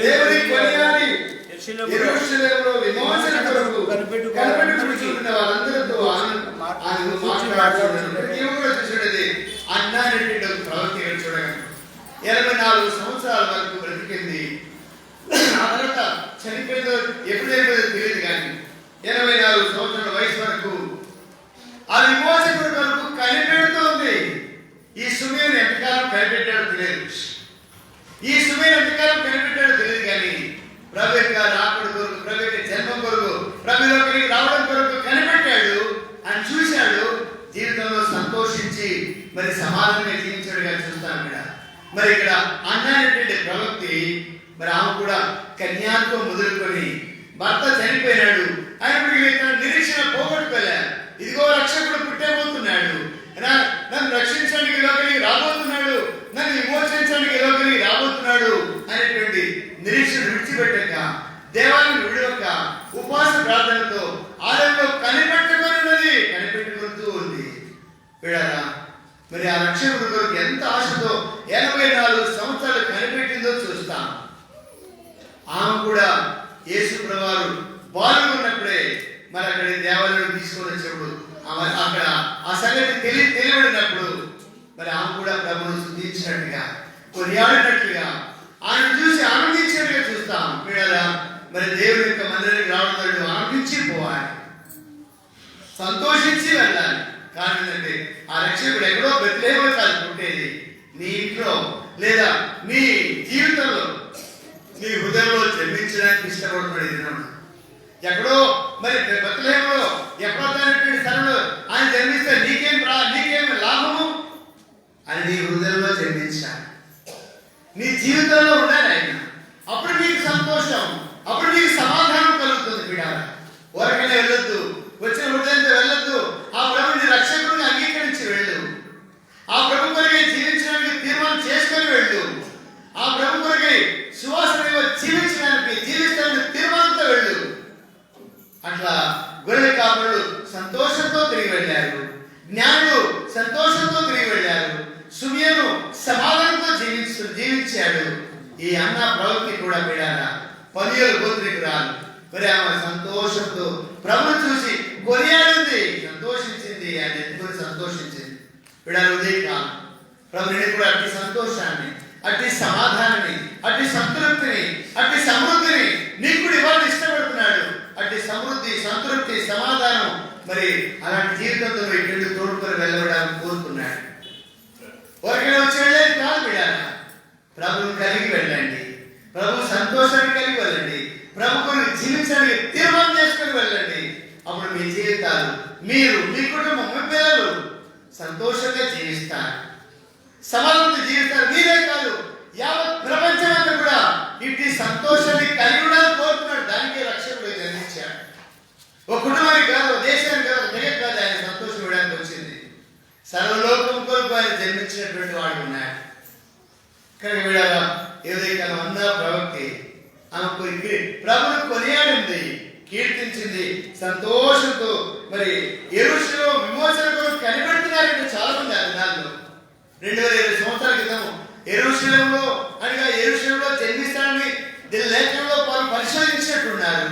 దేవుని కొనియాడి యెరూషలేములో విమోచన కొరకు కనిపెట్టుకుంటున్న వాళ్ళందరితో మాట్లాడుతున్నాడు. ప్రతి ఒక్కరు చూసేది అన్నారెడ్డి ప్రవక్త చూడగా 84 సంవత్సరాల వరకు బ్రతికింది. ఆ తర్వాత చనిపోయిందో ఎప్పుడైపోయిందో తెలియదు, కానీ 84 సంవత్సరాల వయసు వరకు ఆ విమోచకుడి వరకు కనిపెడుతోంది. ఈ సుమేరు ఎంతకాలం కనిపెట్టాడో తెలియదు. తెలియదు కానీ ప్రభు యొక్క రాకడ కొరకు, ప్రభు యొక్క జన్మ కొరకు, ప్రభులోకి రావడం కొరకు కనిపెట్టాడు అని చూశాడు. జీవితంలో సంతోషించి మరి సమాధానంగా జీవించాడుగా చూస్తాం ఇక్కడ. మరి ఇక్కడ అన్నటువంటి ప్రవక్తి మరి ఆమె కూడా కన్యాత్వం మొదలుకొని భర్త చనిపోయినాడు అయినప్పటికీ నిరీక్షణ పోగొట్టుకోలే. ఇదిగో రక్షకుడు పుట్టబోతున్నాడు, నన్ను రక్షించడానికి లోపలికి రాబోతున్నాడు, నన్ను విమోచించడానికి లోపలికి రాబోతున్నాడు అనేటువంటి నిరీక్షణ విడిచిపెట్టక, దేవాలయం విడవక, ఉపవాస ప్రార్థనతో ఆలయంలో కనిపెట్టుకుంటూ ఉంది. విడారా మరి ఆ రక్షకుడు కొరకు ఎంత ఆశతో 84 సంవత్సరాలు కనిపెట్టిందో చూస్తాం. ఆమె కూడా యేసు ప్రభువారు బాలున్నప్పుడే మరి అక్కడ దేవాలయం తీసుకొని వచ్చినప్పుడు అక్కడ ఆ సంగతి తెలియబడినప్పుడు మరి ఆమె కూడా ప్రభువును స్తుతించినట్టుగా, కొనియాడినట్లుగా, ఆయన చూసి ఆనందించినట్టుగా చూస్తాం. విడారా మరి దేవుని యొక్క మందిరానికి రావడం ఆనందించి పోవాలి, సంతోషించి వెళ్ళాలి. కానీ ఏంటంటే ఆ రక్షకుడు ఎక్కడో బెత్లెహేములో కాదు పుట్టేది, నీ ఇంట్లో లేదా నీ జీవితంలో నీ హృదయంలో జన్మించడానికి ఇష్టపడుతున్నాడు. ఇది ఎక్కడో మరి బెత్లెహేములో ఎప్పుడైనటువంటి స్థలంలో ఆయన జన్మిస్తే నీకేం లాభము అని నీ హృదయంలో జన్మించాలి, నీ జీవితంలో ఉండాలి ఆయన. అప్పుడు నీకు సంతోషం, అప్పుడు నీకు సమాధానం కలుగుతుంది. బిడ్డారా ఊరకనే వెళ్ళొద్దు, వచ్చిన హృదయంతో వెళ్ళొద్దు. ఆ ప్రభుని రక్షకుడిని అంగీకరించి వెళ్ళు, ఆ ప్రభు కొరకై జీవించడానికి తీర్మానం చేసుకొని వెళ్ళు, ఆ ప్రభు కొరకై సువాసనగా జీవించడానికి తీర్మానంతో వెళ్ళు. అట్లా గొర్రెల కాపరులు సంతోషంతో తిరిగి వెళ్ళారు, జ్ఞానులు సంతోషంతో తిరిగి వెళ్ళారు, సుమేరు సమాధానంతో జీవించాడు. ఈ అన్న ప్రవక్తి కూడా బిడ్డారా పనియోలు గోత్రికురాలు మరి ఆమె సంతోషంతో ప్రభుని చూసి కొనియాడింది, సంతోషించింది, ఆయన ఎత్తుకొని సంతోషించింది. బిడ్డలు ఉదయకాలం ప్రభుని కూడా అట్టి సంతోషాన్ని, అట్టి సమాధానాన్ని, అట్టి సంతృప్తిని, అట్టి సమృద్ధిని నీకు కూడా ఇవ్వాలని ఇష్టపడుతున్నాడు. అట్టి సమృద్ధి, సంతృప్తి, సమాధానం మరి అలాంటి జీవితంతో ఇక్కడికి తోడుకొని వెళ్ళడానికి కోరుతున్నాడు. ఒకరికైనా వచ్చి వెళ్ళేది కాదు బిడ్డారా, ప్రభుని కలిగి వెళ్ళండి, ప్రభు సంతోషాన్ని కలిగి వెళ్ళండి, ప్రభు కొరకు జీవించడానికి తీర్మానం చేసుకొని వెళ్ళండి. అప్పుడు మీ జీవితాలు, మీరు, మీ కుటుంబం, మీ పిల్లలు సంతోషంగా జీవిస్తారు, సమాధానంతో జీవిస్తారు. మీరే కాదు యావత్ ప్రపంచం అంతా కూడా ఇట్టి సంతోషాన్ని కలిగి ఉండాలని కోరుతున్నాడు. దానికే రక్షకుడు జన్మించాడు. ఒక కుటుంబానికి కాదు, దేశానికి కాదు, జగత్ కాదు, ఆయన సంతోషం ఇవ్వడానికి వచ్చింది. సర్వలోకం కొరకు ఆయన జన్మించినటువంటి వాడు ఉన్నాడు. కనుక వీడారా ఏదైతే అన్న ప్రవక్తి ఆమె ప్రభుని కొనియాడింది, కీర్తించింది, సంతోషంతో మరి యెరూషలేము విమోచన కొరకు కనిపెడుతున్నారంటే చాలా మంది ఆ దినాల్లో. 2020 సంవత్సరాల క్రితం యెరూషలేములో అనగా యెరూషలేములో జన్మిస్తానని దీని లేఖనంలో పరిశోధించినట్టున్నారు.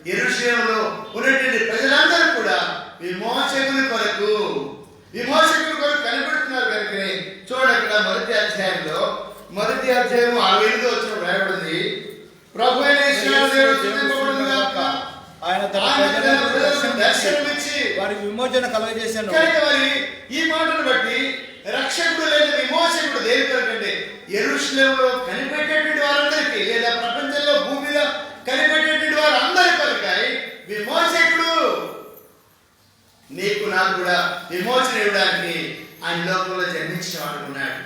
యెరూషలేములో ఉన్నటువంటి ప్రజలందరూ కూడా విమోచకుని కొరకు కనిపెడుతున్నారు. కనుకనే చూడక్కడ మొదటి అధ్యాయం 6 వచ్చిన రాయబడింది, ప్రభు అయిన యేసు దేవుడు స్తుతింపబడును గాక,
ఆయన తన
ప్రజలకు దర్శనమిచ్చి
వారికి విమోచన కలుగజేశాను.
కనుక మరి ఈ మాటను బట్టి రక్షకుడు లేదా విమోచకుడు దేని కొరకంటే యెరూషలేములో కనిపెట్టేటువంటి వారందరికీ లేదా ప్రపంచంలో భూమి మీద కనిపెట్టేటువంటి వారందరి కొరకై విమోచకుడు నీకు నాకు కూడా విమోచన ఇవ్వడానికి ఆయన లోకంలో జన్మించిన వాడు ఉన్నాడు.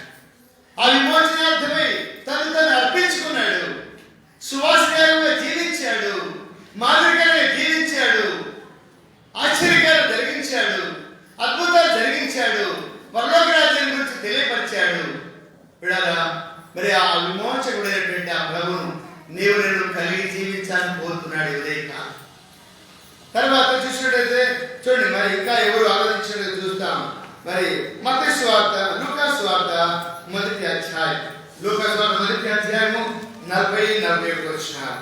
ఆ విమోచనార్థమై తను అర్పించుకున్నాడు, సువాసనగా జీవించాడు, మాదిరిగానే జీవించాడు, ఆశ్చర్యకాలు జరిగించాడు, అద్భుతాలు జరిగించాడు, పరలోక రాజ్యం గురించి తెలియపరిచాడు. విడారా మరి ఆ విమోచకుడైనటువంటి ఆ ప్రభువును నీవు నేను కలిగి జీవించాలని కోరుతున్నాడు ఉదయకాలం. తర్వాత చూసినట్టయితే చూడండి మరి ఇంకా ఎవరు ఆలోచించడం చూస్తాం. మరి మత్తయి సువార్త, లూకా సువార్త మొదటి అధ్యాయం, లూకా సువార్త మొదటి అధ్యాయము 40-41 వచనాలు.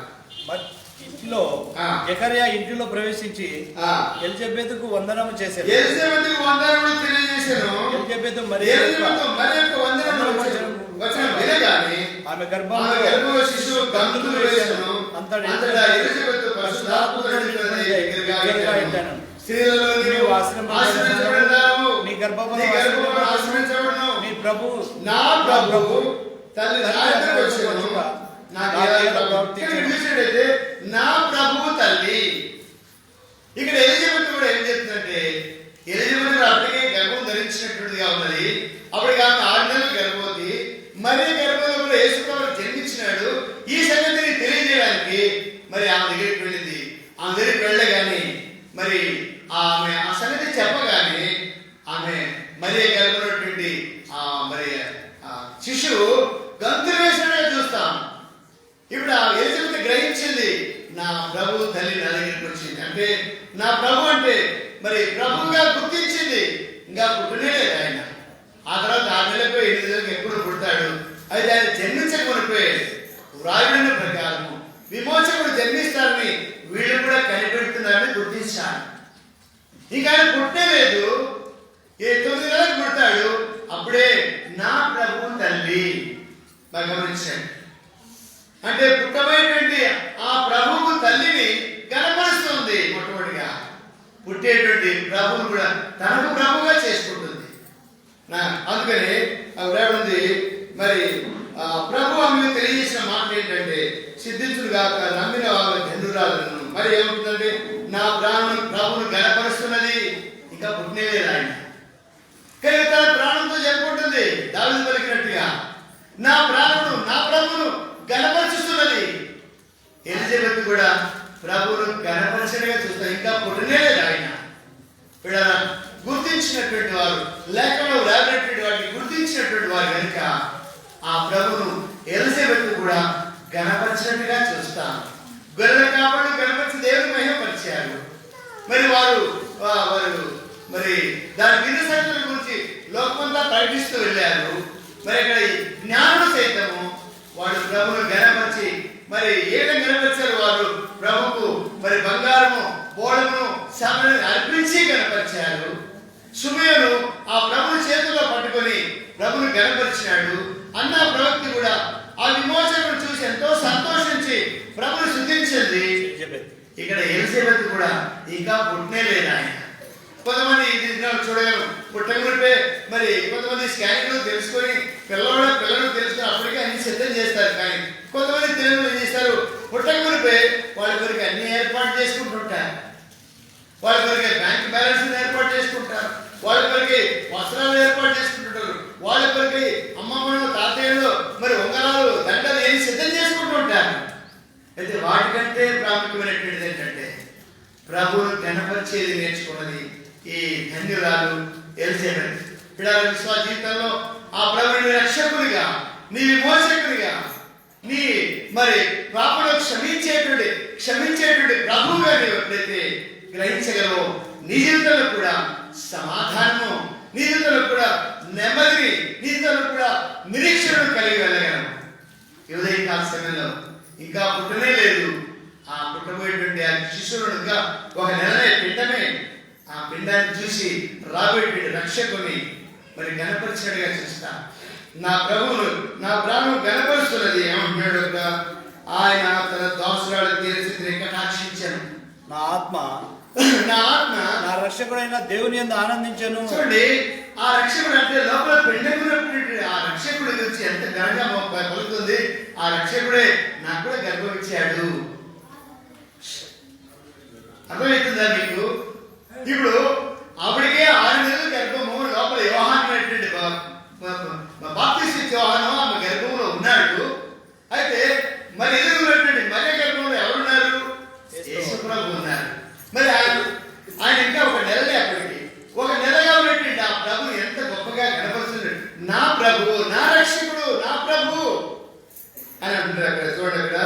ఇంట్లో జకర్యా ఇంటిలో ప్రవేశించి ఎలిజబెతుకు వందనము చేశాడు.
ఎలిజబెతుకు వందనములు తెలియజేశాను.
ఎలిజబెతు మరి
వందనములు వచనం వినగానే
ఆమె గర్భంలో
శిశువు గంతులు వేశాను. అంతటా ఎలిజబెతు పరిశుద్ధాత్మనిందని ఎగిరిగాయితాను. స్త్రీలలో నీవు ఆశ్రయించబడతావు, నీ గర్భఫలము ఆశ్రయించబడును. నీ ప్రభువు నా ప్రభువు తల్లి నాయకుడు వచ్చెను. నా ప్రభువు తల్లి. ఇక్కడ ఎలిజబెత్ కూడా ఏం చెప్తుందంటే ఎలిజబెత్ అప్పటికే గర్భం ధరించినటువంటిదిగా ఉన్నది. అప్పటికి ఆమె 6 నెలల గర్భవతి. మరి గర్భంలో కూడా యేసుప్రభువు జన్మించినాడు. ఈ సంగతిని తెలియజేయడానికి మరి ఆమె దగ్గరికి వెళ్ళింది. ఆమె దగ్గరికి వెళ్ళగానే మరి ఆమె ఆ సంగతి చెప్పగానే ఆమె మరి గర్భంలోటువంటి మరి శిశువు గంతులు వేసినట్టుగా చూస్తాం. ఇప్పుడు ఆ ఎలిజబెత్ గ్రహించింది, నా ప్రభు తల్లి నా దగ్గరికి వచ్చింది అంటే నా ప్రభు అంటే మరి ప్రభువుగా గుర్తించింది. ఇంకా పుట్టలేదు ఆయన. ఆ తర్వాత 6 నెలలకు 8 నెలలకు ఎప్పుడు పుడతాడు. అయితే ఆయన జన్మించకపోయి వ్రాయబడిన ప్రకారం విమోచకుడు జన్మిస్తారని వీళ్ళు కూడా కనిపెడుతున్నారని గుర్తించాను. ఇంకా ఆయన పుట్టలేదు, 9 నెలలకు పుడతాడు. అప్పుడే నా ప్రభు తల్లి గమనించండి. అంటే పుట్టబోయేటువంటి ఆ ప్రభువు తల్లిని కనపరుస్తుంది. మొట్టమొదటిగా పుట్టేటువంటి ప్రభువును కూడా తనకు ప్రభువుగా చేసుకుంటుంది. అందుకని ఉంది మరి ప్రభు ఆమె తెలియజేసిన మాట ఏంటంటే సిద్ధించుడు కాక నమ్మిన వాళ్ళ జనురాలను. మరి ఏముంటుందంటే నా ప్రాణం ప్రభువును గనపరుస్తున్నది. ఇంకా పుట్టినలేదు ఆయన, కానీ తన ప్రాణంతో చెప్పుకుంటుంది దావీదు పలికినట్టుగా, నా ప్రాణమును నా ప్రభువును గణపరుచుతున్నది. ఎలిజబెత్ కూడా ప్రభువును గణపరచగా చూస్తారు. ఇంకా పుట్టలేదు ఆయన. గుర్తించినటువంటి వారు, లేఖలో రాబడినటువంటి వాటిని గుర్తించినటువంటి వారు కనుక ఆ ప్రభువును ఎలిజబెత్ కూడా గణపరిచినట్టుగా చూస్తాం. గొర్రెల కాపరులు గణపరిచి దేవుని మహిమపరిచారు. మరి వారు మరి దాని వినుసంతుల గురించి లోకమంతా ప్రకటిస్తూ వెళ్ళారు. మరి ఇక్కడ జ్ఞానులు సైతము వాడు ప్రభువును గణపరిచి మరి ఏమి గణపరిచారు వారు ప్రభువుకు మరి బంగారము బోళమును సమలను అర్పించి గణపరిచారు. సుమయోను ఆ ప్రభుని చేతుల్లో పట్టుకొని ప్రభుని గణపరిచినాడు. అన్న ప్రవక్తి కూడా ఆ విమోచకుడు చూసి ఎంతో సంతోషించి ప్రభుని స్తుతించింది. ఇక్కడ ఎలిజబెత్ కూడా ఇంకా పుట్టినే లేదు ఆయన. కొంతమంది చూడగలం పుట్టకుంటే మరి కొంతమంది స్కానింగ్ తెలుసుకొని పిల్లలు తెలుసుకొని అప్పటికే అన్ని సిద్ధం చేస్తారు. కానీ కొంతమంది తెలుగులో ఏం చేస్తారు, పుట్టకుంటే వాళ్ళ కొరికి అన్ని ఏర్పాటు చేసుకుంటుంటారు. వాళ్ళ కొరికి బ్యాంక్ బ్యాలెన్స్ ఏర్పాటు చేసుకుంటారు. వాళ్ళ కొరికి వస్త్రాలు ఏర్పాటు చేసుకుంటుంటారు. వాళ్ళ కొరికి అమ్మమ్మను తాతయ్యలు మరి ఉంగరాలు దండలు ఏం సిద్ధం చేసుకుంటుంటారు. అయితే వాటికంటే ప్రాముఖ్యమైనటువంటిది ఏంటంటే ప్రభువును గణపరిచేది నేర్చుకున్నది ఈ ధన్యురాలు ఎలిజబెత్. పిల్లల విశ్వాస జీవితంలో ఆ ప్రభుని రక్షకునిగా, నీ విమోచకునిగా, నీ మరి పాపను క్షమించేటువంటి ప్రభువుగా నీవు ఎప్పుడైతే గ్రహించగలవో నీ జీవితంలో కూడా సమాధానము, నీ జీవితంలో కూడా నెమ్మదిని, నీ జీవితంలో కూడా నిరీక్షణను కలిగి వెళ్ళగలము. ఉదయకాల సమయంలో ఇంకా పుట్టనే లేదు. ఆ పుట్టబోయేటువంటి ఆ శిశువును ఇంకా 1 నెలనే పిండమే. ఆ పిండాన్ని చూసి రాబోయే రక్షకుని మరి గణపరిచినట్టుగా చూస్తా. నా ప్రభువును నా ప్రాణం గణపరుస్తున్నది. ఏమంటున్నాడు, ఆయన తన దాసురాలు తీర్చి కటాక్షించాను.
నా ఆత్మ
నా ఆత్మ
నా రక్షకుడైన దేవుని యందు ఆనందించెను.
చూడండి, ఆ రక్షకుడు అంటే లోపల పెండకున్నటువంటి ఆ రక్షకుడి గురించి ఎంత ఘనంగా పలుకుతుంది. ఆ రక్షకుడే నాకు కూడా గర్భం ఇచ్చాడు. అర్థమవుతుందా మీకు? ఇప్పుడు అప్పటికే 6 నెలల గర్భము లోపల యోహాను అనేటువంటి బాప్తిస్మ యోహాను ఆమె గర్భంలో ఉన్నాడు. అయితే మరి ఎదుగున్నటువంటి మరియ గర్భంలో ఎవరున్నారు? యేసు ప్రభు ఉన్నారు. మరి ఆయన ఇంకా ఒక నెలలే అప్పటికి. ఒక నెలగా ఉన్నటువంటి ఆ ప్రభు ఎంత గొప్పగా కనపరుస్తున్నాడు. నా ప్రభు, నా రక్షకుడు, నా ప్రభు అని అంటున్నారు అక్కడ. చూడండి, అక్కడ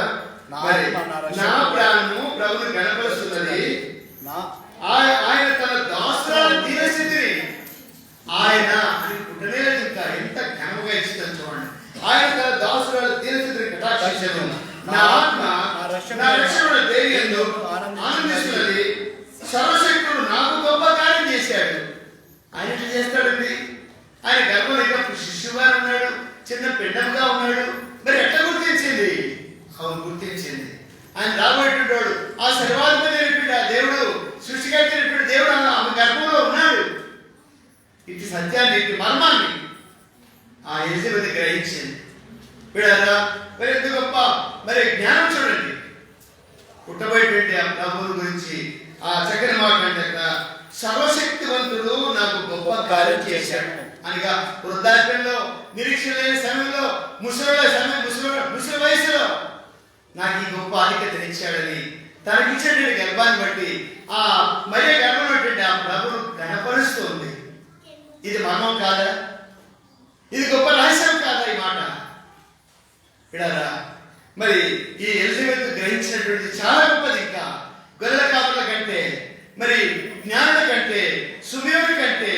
నా ప్రాణము ప్రభుని కనపరుస్తున్నది. ఆయన తన దాసురాలు దీనస్థితిని ఆయన అని పుట్టలేదు. ఇంకా ఎంత ఘనముగా ఇచ్చిందని చూడండి. ఆయన తన దాసురాలు దీనస్థితిని కటాక్షించను. నా ఆత్మ నా రక్షకుడు దేవి యందు ఆనందిస్తున్నది. సర్వశక్తుడు నాకు గొప్ప కార్యం చేశాడు. ఆయన ఎట్లా చేస్తాడండి? ఆయన గర్భంలో ఇంకా శిశువుగా ఉన్నాడు, చిన్న పిండంగా ఉన్నాడు. మరి ఎట్లా గుర్తించింది? అవును, గుర్తించింది. ఆయన రాబోయేటోడు, ఆ సర్వాధిపతి అయినటువంటి ఆ దేవుడు, సృష్టికర్తైనటువంటి దేవుడు ఆమె గర్భంలో ఉన్నాడు. ఇటు సత్యాన్ని, ఇటు మర్మాన్ని ఆ ఎలిజబెత్ గ్రహించింది. వీడారా మరి ఎంత గొప్ప మరి జ్ఞానం చూడండి. పుట్టబోయేటువంటి ఆ ప్రభువు గురించి ఆ చక్కని మాట అంటే సర్వశక్తివంతుడు నాకు గొప్ప కార్యం చేశాడు అనగా, వృద్ధాప్యంలో, నిరీక్షణ లేని సమయంలో, ముసలి వయసులో నాకు ఈ గొప్ప అధికతనిచ్చాడని తనకిచ్చేటువంటి గర్భాన్ని బట్టి ఆ మరియ గర్భంలోటువంటి ఆ ప్రభువును కనపరుస్తుంది. ఇది మర్మం కాదా? ఇది గొప్ప రహస్యం కాదా ఈ మాట? విడారా, మరి ఈ ఎలిజబెత్ గ్రహించినటువంటి చాలా గొప్పది. ఇంకా గొర్రెల కాపుల కంటే, మరి జ్ఞానుల కంటే, సుమేయుడి కంటే,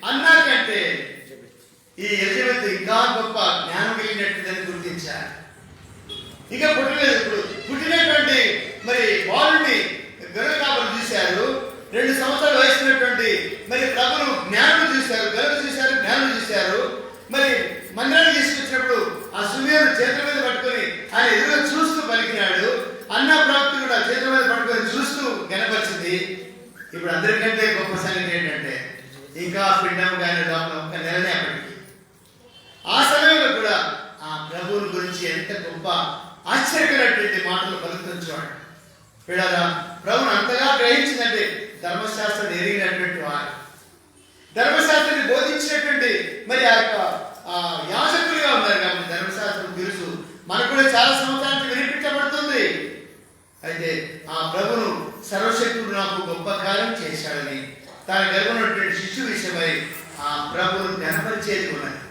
అన్నా కంటే ఈ ఎలిజబెత్ ఇంకా గొప్ప జ్ఞానం కలిగినట్టుదని గుర్తించారు. ఇంకా పుట్టలేదు. ఇప్పుడు పుట్టినటువంటి మరి బాలుని గొర్రెల కాపులు చూశారు. 2 సంవత్సరాల వయసున్నటువంటి మరి ప్రభును జ్ఞానులు చూశారు, గొర్రెలు చూశారు, జ్ఞానులు చూశారు. మరి మందిరాన్ని తీసుకొచ్చినప్పుడు ఆ సుమేయుడు చేతుల మీద పట్టుకొని ఆయన ఎదురుగా చూస్తూ పలికినాడు. అన్న ప్రవక్త కూడా చేతుల మీద పట్టుకొని చూస్తూ కనపరిచింది. ఇప్పుడు అందరికంటే గొప్ప సంగతి ఏంటంటే, ఇంకా పిండం కానీ లోపల ఒక నెలనే అప్పటికి. ఆ సమయంలో కూడా ఆ ప్రభువుని గురించి ఎంత గొప్ప ఆశ్చర్యకరమైనటువంటి మాటలు పలుకుతుంచేవాడు. వీడారా, ప్రభుని అంతగా గ్రహించిందంటే ధర్మశాస్త్రం ఎరిగినటువంటి వారు, ధర్మశాస్త్రాన్ని బోధించినటువంటి మరి ఆ యొక్క యాజకులుగా ఉన్నారు కాబట్టి ధర్మశాస్త్రం తెలుసు. మనకు కూడా చాలా సంవత్సరానికి వినిపించబడుతుంది. అయితే ఆ ప్రభును సర్వశక్తుడు నాకు గొప్ప కార్యం చేశాడని తన గర్భంలోటువంటి శిశువు విషయమై ఆ ప్రభువును ఘనపరిచేది ఉన్నది.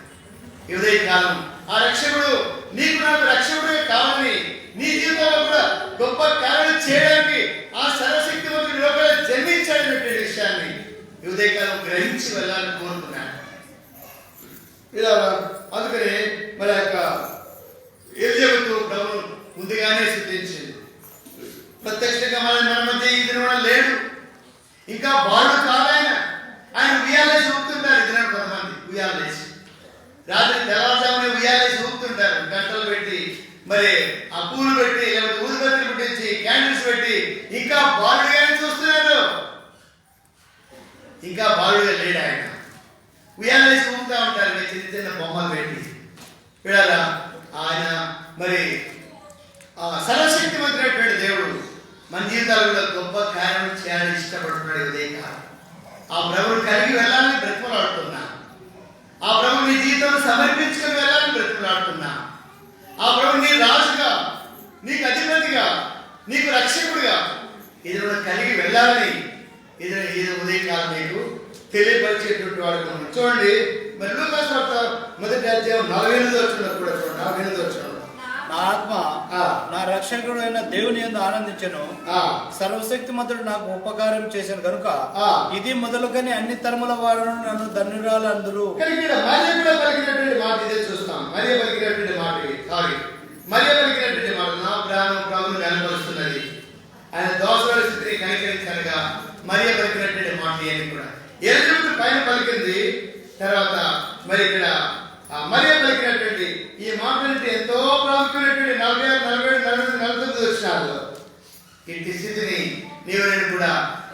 ఈ ఉదయకాలం ఆ రక్షకుడు నీకు నాకు రక్షకుడే కావాలని, నీ జీవితంలో కూడా గొప్ప కార్యం చేయడానికి ఆ సర్వశక్తివంతుడి లోపల జన్మించాడనేటువంటి విషయాన్ని ఈ ఉదయకాలం గ్రహించి వెళ్ళాలని కోరుకున్నాను. ఇలా అందుకనే మరి యొక్క ఎలిజబెత్ ప్రభువును ముందుగానే స్తుతించింది. ప్రత్యక్షంగా మన మధ్య ఈ దినం లేడు, ఇంకా బాలుడు కాదాయన. ఆయన ఉయ్యాలేసి ఊపుతుంటారు. ఈ దినం కొంతమంది ఉయ్యాలేసి రాత్రి తెల్లవారుజామునే ఉయ్యాలేసి ఊపుతుంటారు. గంటలు పెట్టి, మరి ఆ పూలు పెట్టి, లేకపోతే ఊదుబత్తులు పెట్టించి, క్యాండిల్స్ పెట్టి ఇంకా బాలుడుగానే చూస్తున్నారు. ఇంకా బాలుడుగా లేడు ఆయన. ఉయ్యాలేసి ఊపుతా ఉంటారు చిన్న చిన్న బొమ్మలు పెట్టి. వీడారా, ఆయన మరి సర్వశక్తివంతుడైనటువంటి దేవుడు మన జీవితాలలో గొప్ప కార్యం చేయాలని ఇష్టపడుతున్నాడు. ఉదయకాలం ఆ ప్రభువుని కలిగి వెళ్ళాలని బ్రతిమలాడుతున్నా. ఆ ప్రభు నీ జీవితం సమర్పించుకొని వెళ్ళాలని బ్రతిమలాడుతున్నా. ఆ ప్రభు నీ రాజుగా, నీకు అధిపతిగా, నీకు రక్షకుడిగా ఇది కలిగి వెళ్ళాలని ఇది ఉదయకాలం నీకు తెలియపరిచేటువంటి వాడు. చూడండి, మరి లూకాసు వార్త 1వ అధ్యాయం 48వ వచనం కూడా చూడండి. 48వ వచనం,
నా ఆత్మ నా రక్షకుడైన దేవుని యందు ఆనందించెను. సర్వశక్తిమంతుడు నాకు ఉపకారం చేశాను కనుక ఇది మొదలుగానే అన్ని తరముల వారు నన్ను ధన్యురాలు అందరూ.
పలికినటువంటి మాట ఇదే చూస్తాం. మరియ పలికినటువంటి మాట నా ప్రాణం ప్రభువును కనపరుస్తున్నది. ఆయన దోషాల స్థితిని కనికరించగా మరియ పలికినటువంటి మాట అని కూడా ఎలిజబెత్ పైన పలికింది. తర్వాత మరి ఇక్కడ మరియ పలికినటువంటి ఈ మాట ఎంతో ప్రాముఖ్యమైనటువంటి 46, 47, 48, 49 వచనాల్లో ఇంటి స్థితిని నీవు నేను కూడా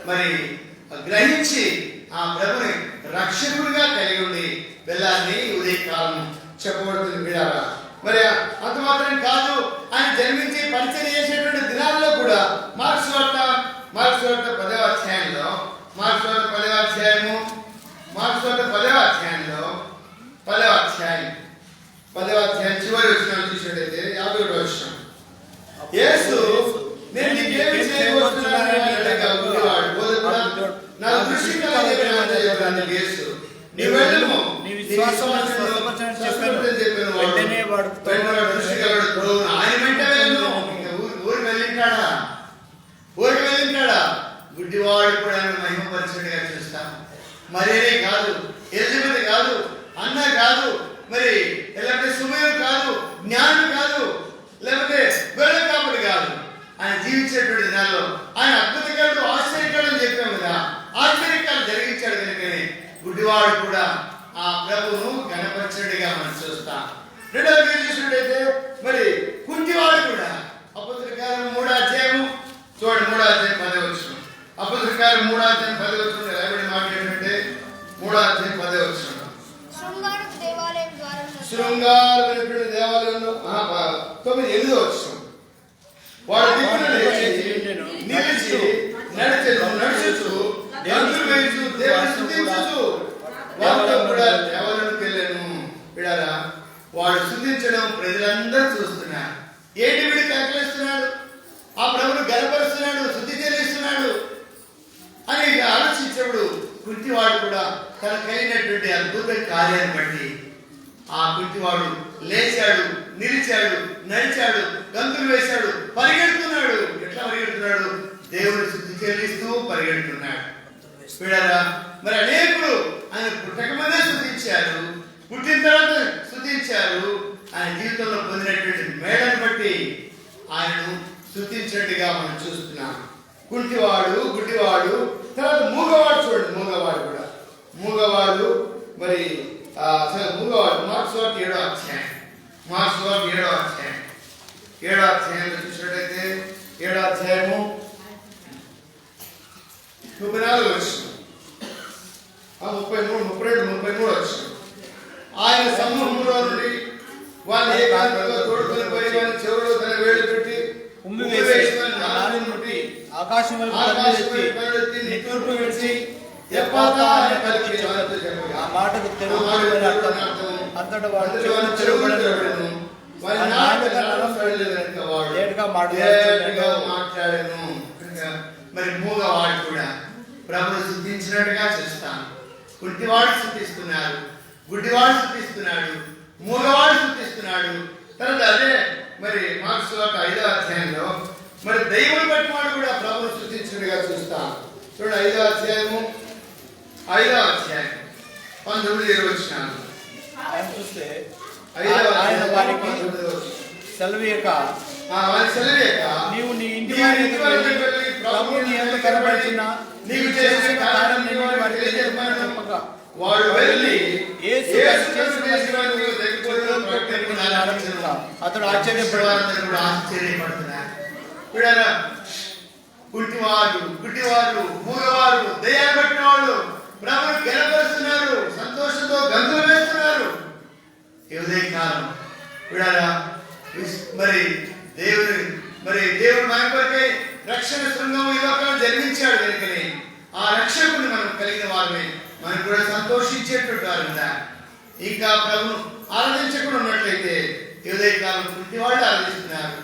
మరి గ్రహించి ఆ ప్రభుని రక్షకుడిగా కలిగి ఉండి వెళ్ళాలని ఉదయకాలం చెప్పబడుతుంది బిడ్డలారా. మరి అంత మాత్రం కాదు, ఆయన జన్మించి పరిచయం చేసేటువంటి దినాల్లో కూడా మార్క్స్ వార్త 10వ అధ్యాయంలో మార్క్స్ వార్త 10వ అధ్యాయంలో 10వ అధ్యాయం చివరి వచనం చూసినట్లయితే 51వ వచనం. యేసు నేను నీకేమి చేయబోతున్నానని అడిగాడు. బోధకుడా, నా దృష్టి కలిగిన యేసు నీవు వెళ్ళము,
నీ విశ్వాసమును స్వస్థపరచని చెప్పాను. వెంటనే వాడు
దృష్టి కలగడు. ఆయన వెంట వెళ్ళను. ఊరికి వెళ్ళింటాడా గుడ్డివాడు కూడా మహిమపరిచినట్టుగా చూస్తాం. మరేనే కాదు, ఎలిజబెత్ కాదు, అన్న కాదు, మరి లేకపోతే సుమయం కాదు, జ్ఞానం కాదు, లేకపోతే గొర్రెకాపుడు కాదు. ఆయన జీవించేటువంటి దినాల్లో ఆయన అద్భుతకాలు ఆశ్చర్యకాలు చెప్పాము కదా, ఆశ్చర్యకాలు జరిగించాడు కనుకనే గుడ్డివాడు కూడా ఆ ప్రభువును గణపరిచినట్టుగా మనం చూస్తాం. రెండవ చూసినట్టయితే మరి కుంటివాడు కూడా అపోస్తలుల కార్యం 3వ అధ్యాయం చూడండి, 3వ అధ్యాయం 10వ వచనం. అపోస్తలుల కార్యం 3వ అధ్యాయం 10వ వచనం రాయబడిన మాట ఏంటంటే 3వ అధ్యాయం 10వ వచనం. శృంగారమైనటువంటి దేవాలయంలో 8వ వచనం. వాడు దిక్కున లేచి నిలిచి నడుచుచు గంతులు వేయుచు దేవుని స్తుతించుచు వారితో కూడా దేవాలయంలోకి వెళ్ళాను. విడారా, వాడు స్తుతించడం ప్రజలందరూ చూస్తున్నారు. ఏంటి వీడు కలకలిస్తున్నాడు, ఆ ప్రభువును గణపరుస్తున్నాడు, స్తుతి చెల్లిస్తున్నాడు అని ఆలోచించినప్పుడు కుంటివాడు కూడా తన కలిగినటువంటి అద్భుత కార్యాన్ని బట్టి ఆ కుంటివాడు లేచాడు, నిలిచాడు, నడిచాడు, గంతులు వేశాడు, పరిగెడుతున్నాడు. ఎట్లా పరిగెడుతున్నాడు? దేవుని స్తుతి చెల్లిస్తూ పరిగెడుతున్నాడు. చూడారా, మరి అనేకులు ఆయన పుట్టకముందే స్తుతించారు, పుట్టిన తర్వాత స్తుతించారు. ఆయన జీవితంలో పొందినటువంటి మేడను బట్టి ఆయనను స్తుతించినట్టుగా మనం చూస్తున్నాం. కుంటివాడు, గుడ్డివాడు, తర్వాత మూగవాడు. చూడండి, మూగవాడు కూడా మూగవాడు మరి మూగవాడు. మార్క్స్ వార్త 7వ అధ్యాయం 7వ అధ్యాయంలో చూసినట్టయితే 7వ అధ్యాయము 34వ వచనం, 33 వచనం. ఆయన సమూహంలో నుండి వాళ్ళని ఏకాంతంగా తోడుకొని పోయి వారి చెవులో తన వేలు పెట్టి
ఆకాశం వైపు నిట్టూర్పు విడిచి ఎఫ్ఫాతా అని పలికి ఆ మాటకు తెరువబడిన అర్థం. అంతటా వాడు చెవులు తెరువబడెను.
మాట్లాడాను. మరి మూగవాడు కూడా ప్రభువు స్తుతించినట్టుగా చూస్తాను. కుంటివాడు స్తుతిస్తున్నారు, గుడ్డివాడు స్తుతిస్తున్నాడు, మూగవాడు స్తుతిస్తున్నాడు. తర్వాత అదే మరి మార్క్స్ వార్త 5వ అధ్యాయంలో మరి దైవం బట్టి వాడు కూడా ప్రభువు స్తుతించినట్టుగా చూస్తాం. చూడండి, 5వ అధ్యాయం 19-20 వచనాలు.
ఆయన చూస్తే ఆయన వారికి సెలవీయక నీవు నీ ఇంటి ప్రభువు నీ యందు కనబడిన నీకు చేసిన కార్యం వారికి చెప్పగా
వాడు వెళ్ళి
అతడు ఆశ్చర్యపడుతున్నాడు.
కుంటివాడు, గుడ్డివాడు, మూగవాడు, దయ్యాలు పట్టిన వాళ్ళు ప్రభువును గణపరుస్తున్నారు, సంతోషంతో గంతులు వేస్తున్నారు. ఉదయకాలం విడారా, మరి దేవుడు మన కొరకై రక్షణ శృంగం ఈ లోకంలో జన్మించాడు కనుకనే ఆ రక్షకుని మనం కలిగిన వారిని మనం కూడా సంతోషించేటువంటి వారు. ఇంకా ప్రభును ఆరాధించకుండా ఉన్నట్లయితే ఉదయకాలం గుడ్డివాళ్ళు ఆరాధిస్తున్నారు,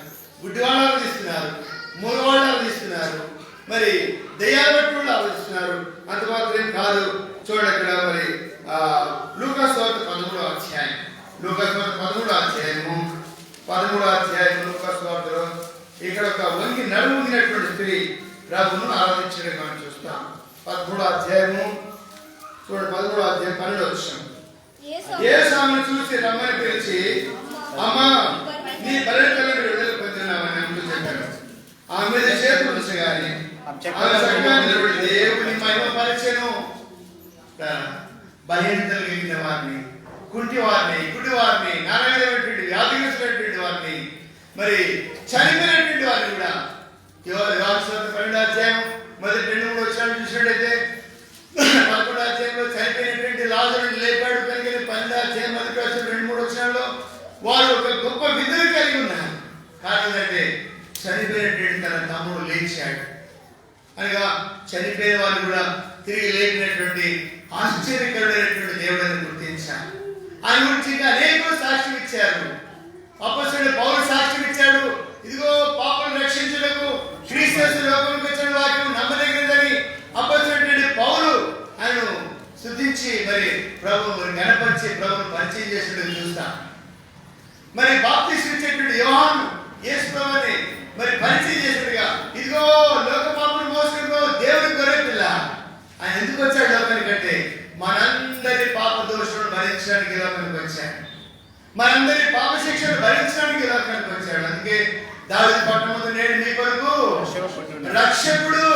గుడ్డివాళ్ళు ఆరాధిస్తున్నారు, మూగవాళ్ళు ఆరాధిస్తున్నారు, మరి దయ్యాలు బట్టి వాళ్ళు ఆరాధిస్తున్నారు. అంత మాత్రం కాదు. చూడండి, అక్కడ మరి లూకాసు వార్త 13వ అధ్యాయం 13వ అధ్యాయం లూకాసు వార్తలో ఇక్కడ ఒక వంగి నడుముగినటువంటి స్త్రీ ప్రభువును ఆరాధించడం మనం చూస్తాం. 13వ అధ్యాయము చూడండి, 13వ అధ్యాయం 12వ వచనం. యేసు ఆమెను చూసి రమ్మని పిలిచి, అమ్మా నీ బలితలను విడుదల పొందినావని అంటూ చెప్పాడు. ఆమె మీద చేతులు ఉంచగానే దేవుని మహిమపరిచెను. బలహీనతలు కలిగిన వారిని, కుంటి వారిని, గుడి వారిని, నారాయణటువంటి వ్యాధిగ్రస్తులైనటువంటి వారిని, మరి చనిపోయినటువంటి వారిని కూడా 12వ అధ్యాయం మొదటి 2-3 వచనాలు చూసినట్లయితే 11వ అధ్యాయంలో చనిపోయినటువంటి లాజరుని లేపాడు కనుక 12వ అధ్యాయం మొదటి వచనం 2-3 వచనాల్లో వారు ఒక గొప్ప విందుని కలిగి ఉన్నారు. కారణం ఏంటంటే చనిపోయినటువంటి తన తమ్ముడు లేచాడు అనగా చనిపోయిన వారు కూడా తిరిగి లేపినటువంటి ఆశ్చర్యకరుడైనటువంటి దేవుడిని గుర్తించారు. ఆయన గురించి ఇంకా అనేకులు సాక్ష్యం ఇచ్చారు. అపొస్తలుడైన పౌలు సాక్ష్యం ఇచ్చాడు, ఇదిగో పాపులను రక్షించుటకు క్రీస్తు లోకానికి వచ్చిన వాక్యం నమ్మదగినదని. అపొస్తలుడైన పౌలు ఆయన స్తుతించి మరి ప్రభువును గణపరిచి ప్రభువును పరిచయం చేసినట్టు చూస్తాం. మరి బాప్తిస్మం ఇచ్చేటువంటి యోహాను యేసు ప్రభువుని మరి పరిచయం చేసినట్టుగా, ఇదిగో లోక పాపను మోసుకుని దేవుడి గొర్రె పిల్ల. ఆయన ఎందుకు వచ్చాడు లోకానికి అంటే మనందరి పాప దోషులను భరించడానికి లోకానికి వచ్చాడు, మనందరి పాప శిక్షను భరించడానికి లోకానికి వచ్చాడు. అందుకే దావీదు పట్టణంలో నేడు మీ కొరకు రక్షకుడు,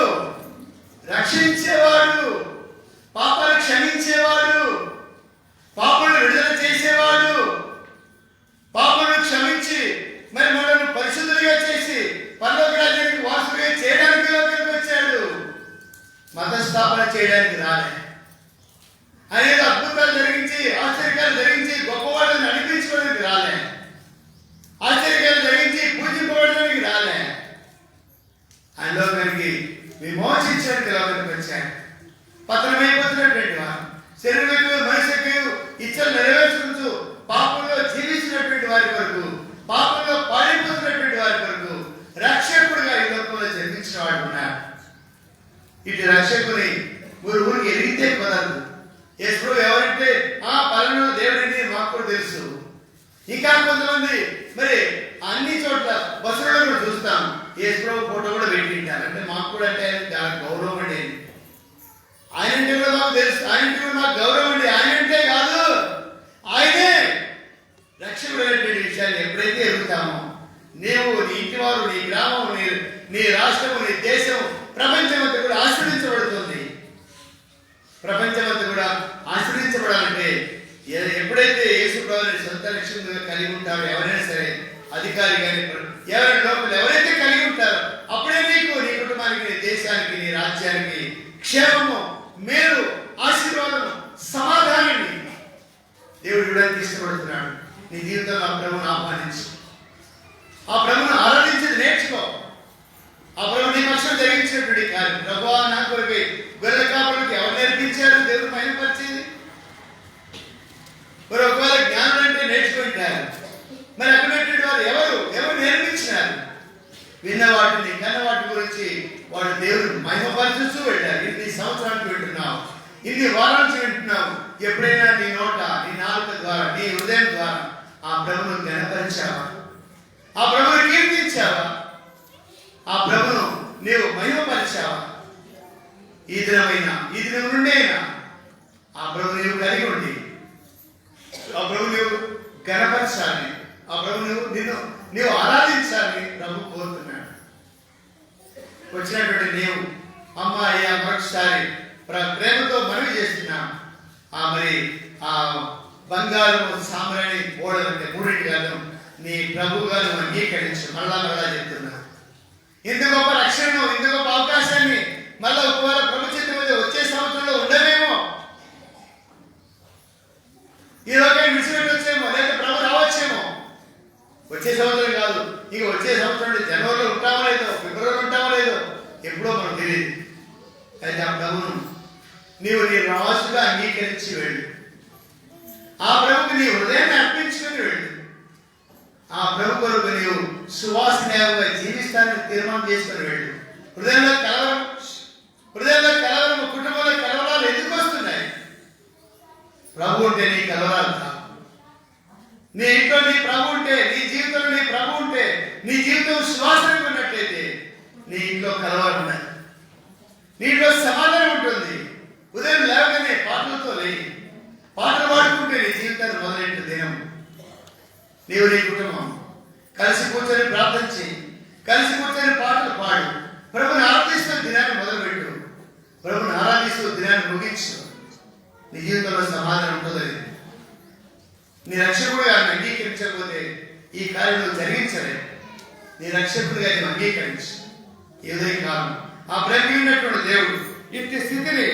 రక్షించేవాడు, పాపాలు క్షమించేవాడు, పాపలను విడుదల చేసేవాడు, పాపలను క్షమించి మరి మనల్ని పరిశుద్ధులుగా చేసి పరలోక రాజ్యానికి వారసులుగా చేయడానికి లోకానికి వచ్చాడు. మత స్థాపన చేయడానికి రాలే. అనేక అద్భుతాలు జరిగించి ఆశ్చర్యకాలు జరిగించి గొప్పవాళ్ళని నడిపించుకోవడానికి రాలే. ఆశ్చర్యకాలు జరిగించి పూజింపబడడానికి రాలే. ఆయన లోకానికి విమోచించడానికి లోకానికి వచ్చాడు. పతనమైపోతున్నటువంటి వారు, శరీరమైపు మనసుకు ఇచ్చలు నెరవేర్చుకుంటూ పాపంలో జీవించినటువంటి వారి వరకు, పాపంలో పాడైపోతున్నటువంటి వారి వరకు రక్షకుడుగా ఈ లోకంలో జన్మించిన వాడు ఉన్నాడు. ఇటు రక్షకుని ఊరికి ఎరిగితే కుదరదు. యేసు ఎవరంటే పలానా దేవుడిని మాకు కూడా తెలుసు. ఇంకా కొంతమంది మరి అన్ని చోట్ల బస్సులలో కూడా చూస్తాం, యేసు ఫోటో కూడా పెట్టింటారు. అంటే మాకు కూడా అంటే దానికి గౌరవం అండి. ఆయన అంటే కూడా మాకు తెలుసు, ఆయన అంటే కూడా మాకు గౌరవం అండి. ఆయన అంటే కాదు, ఆయనే రక్షకుడు అనేటువంటి విషయాన్ని ఎప్పుడైతే ఎరుగుతామో నీవు, నీ ఇంటి వారు, నీ గ్రామం, నీ రాష్ట్రము, నీ దేశం, ప్రపంచమంతా కూడా ఆశీర్వదించబడుతుంది. ప్రపంచమంతా కూడా ఆశీర్వదించబడాలంటే ఎప్పుడైతే యేసు ప్రభువుని సొంత లక్ష్యంగా కలిగి ఉంటారో ఎవరైనా సరే, అధికారి కానీ ఎవరైనా లోపల ఎవరైతే కలిగి ఉంటారో అప్పుడే నీకు, నీ కుటుంబానికి, నీ దేశానికి, నీ రాజ్యానికి క్షేమము, మేలు, ఆశీర్వాదము, సమాధానాన్ని దేవుడు ఇవ్వడానికి ఇష్టపడుతున్నాడు. నీ జీవితంలో ఆ ప్రభువును ఆహ్వానించు, ఆ ప్రభువును ఆరాధించేది నేర్చుకో. ఆ ప్రభు నీ పక్షం జరిగించినటువంటి కార్యం, ప్రభువా నా కొరకు గొర్రెల కాపులకు ఎవరు నేర్పించారు దేవుడు మైనపరిచేది? మరి ఒకవేళ జ్ఞానం అంటే నేర్చుకుంటారు, మరి అక్కడటువంటి వారు ఎవరు నేర్పించినారు? విన్న వాటిని, కన్న వాటి గురించి వాడు దేవుడు మహిమపరుస్తూ వెళ్ళారు. ఇన్ని సంవత్సరానికి వింటున్నావు, ఇన్ని వారాల నుంచి వింటున్నావు. ఎప్పుడైనా నీ నోట, నీ నాలుక ద్వారా, నీ హృదయం ద్వారా ఆ ప్రభువును గణపరిచావా? ఆ ప్రభువును కీర్తించావా? ఆ ప్రభువును నీవు మహిమపరిచావా? ఈ దినం నుండి అయినా ఆ ప్రభు నీవు కలిగి ఉండి ఆ ప్రభు నీవు గణపరచాలి, ఆ ప్రభు నీవు ఆరాధించాలని ప్రభు కోరుతున్నాడు. వచ్చినటువంటి నీవు అమ్మాయి మరొకసారి ప్రేమతో మనవి చేస్తున్నాం. మరి ఆ బంగారు సామ్రాణి ఓడలంటే మూడింటి కాదు, నీ ప్రభువుగా నువ్వు అంగీకరించు. మళ్ళా చెప్తున్నా, ఇంత గొప్ప రక్షణను, ఇంత గొప్ప అవకాశాన్ని మళ్ళా ఒకవేళ ప్రభు చిత్తం మీద వచ్చే సంవత్సరంలో ఉండవేమో, ఈ లోకాన్ని విడిచిపెట్టి వచ్చేమో, లేదా ప్రభు రావచ్చేమో. వచ్చే సంవత్సరం కాదు, ఇక వచ్చే సంవత్సరం జనవరిలో ఉంటామో లేదో, ఫిబ్రవరిలో ఉంటామో లేదో, ఎప్పుడో మనకు తెలియదు. అయితే ఆ ప్రభువును నీవు నీ రాజుగా అంగీకరించి వెళ్ళు. ఆ ప్రభుకి నీ హృదయాన్ని అర్పించుకొని వెళ్ళు. ఆ ప్రభు కొరకు నీవు సువాసనగా జీవిస్తానని తీర్మానం చేసుకొని వెళ్ళు. హృదయంలో కలవరం, కుటుంబంలో కలవరాలు ఎందుకు వస్తున్నాయి? ప్రభు ఉంటే నీ కలవరాలు కాదు. నీ ఇంట్లో నీ ప్రభు ఉంటే, నీ జీవితంలో నీ ప్రభు ఉంటే, నీ జీవితం సువాసనగా ఉన్నట్లయితే నీ ఇంట్లో కలవరం ఉన్నది, నీ ఇంట్లో సమాధానం ఉంటుంది. ఉదయం లేవగానే పాటలతో లేని పాటలు పాడుకుంటే నీ జీవితాన్ని మొదలెట్టిన దినం. నీవు నీ కుటుంబం కలిసి కూర్చొని ప్రార్థన చేయి, కలిసి కూర్చొని పాటలు పాడు, ప్రభుని ఆరాధిస్తూ దినాన్ని మొదలుపెట్టు, ప్రభుని ఆరాధిస్తూ దినాన్ని ముగించు. నీ జీవితంలో సమాధానం ఉంటుంది. నీ రక్షకుడిగా అంగీకరించకపోతే ఈ కార్యం జరిగించలేదు. నీ రక్షకుడిగా నువ్వు అంగీకరించు. ఏదో కాలం ఆ బ్రతికి ఉన్నటువంటి దేవుడు ఇట్టి స్థితిని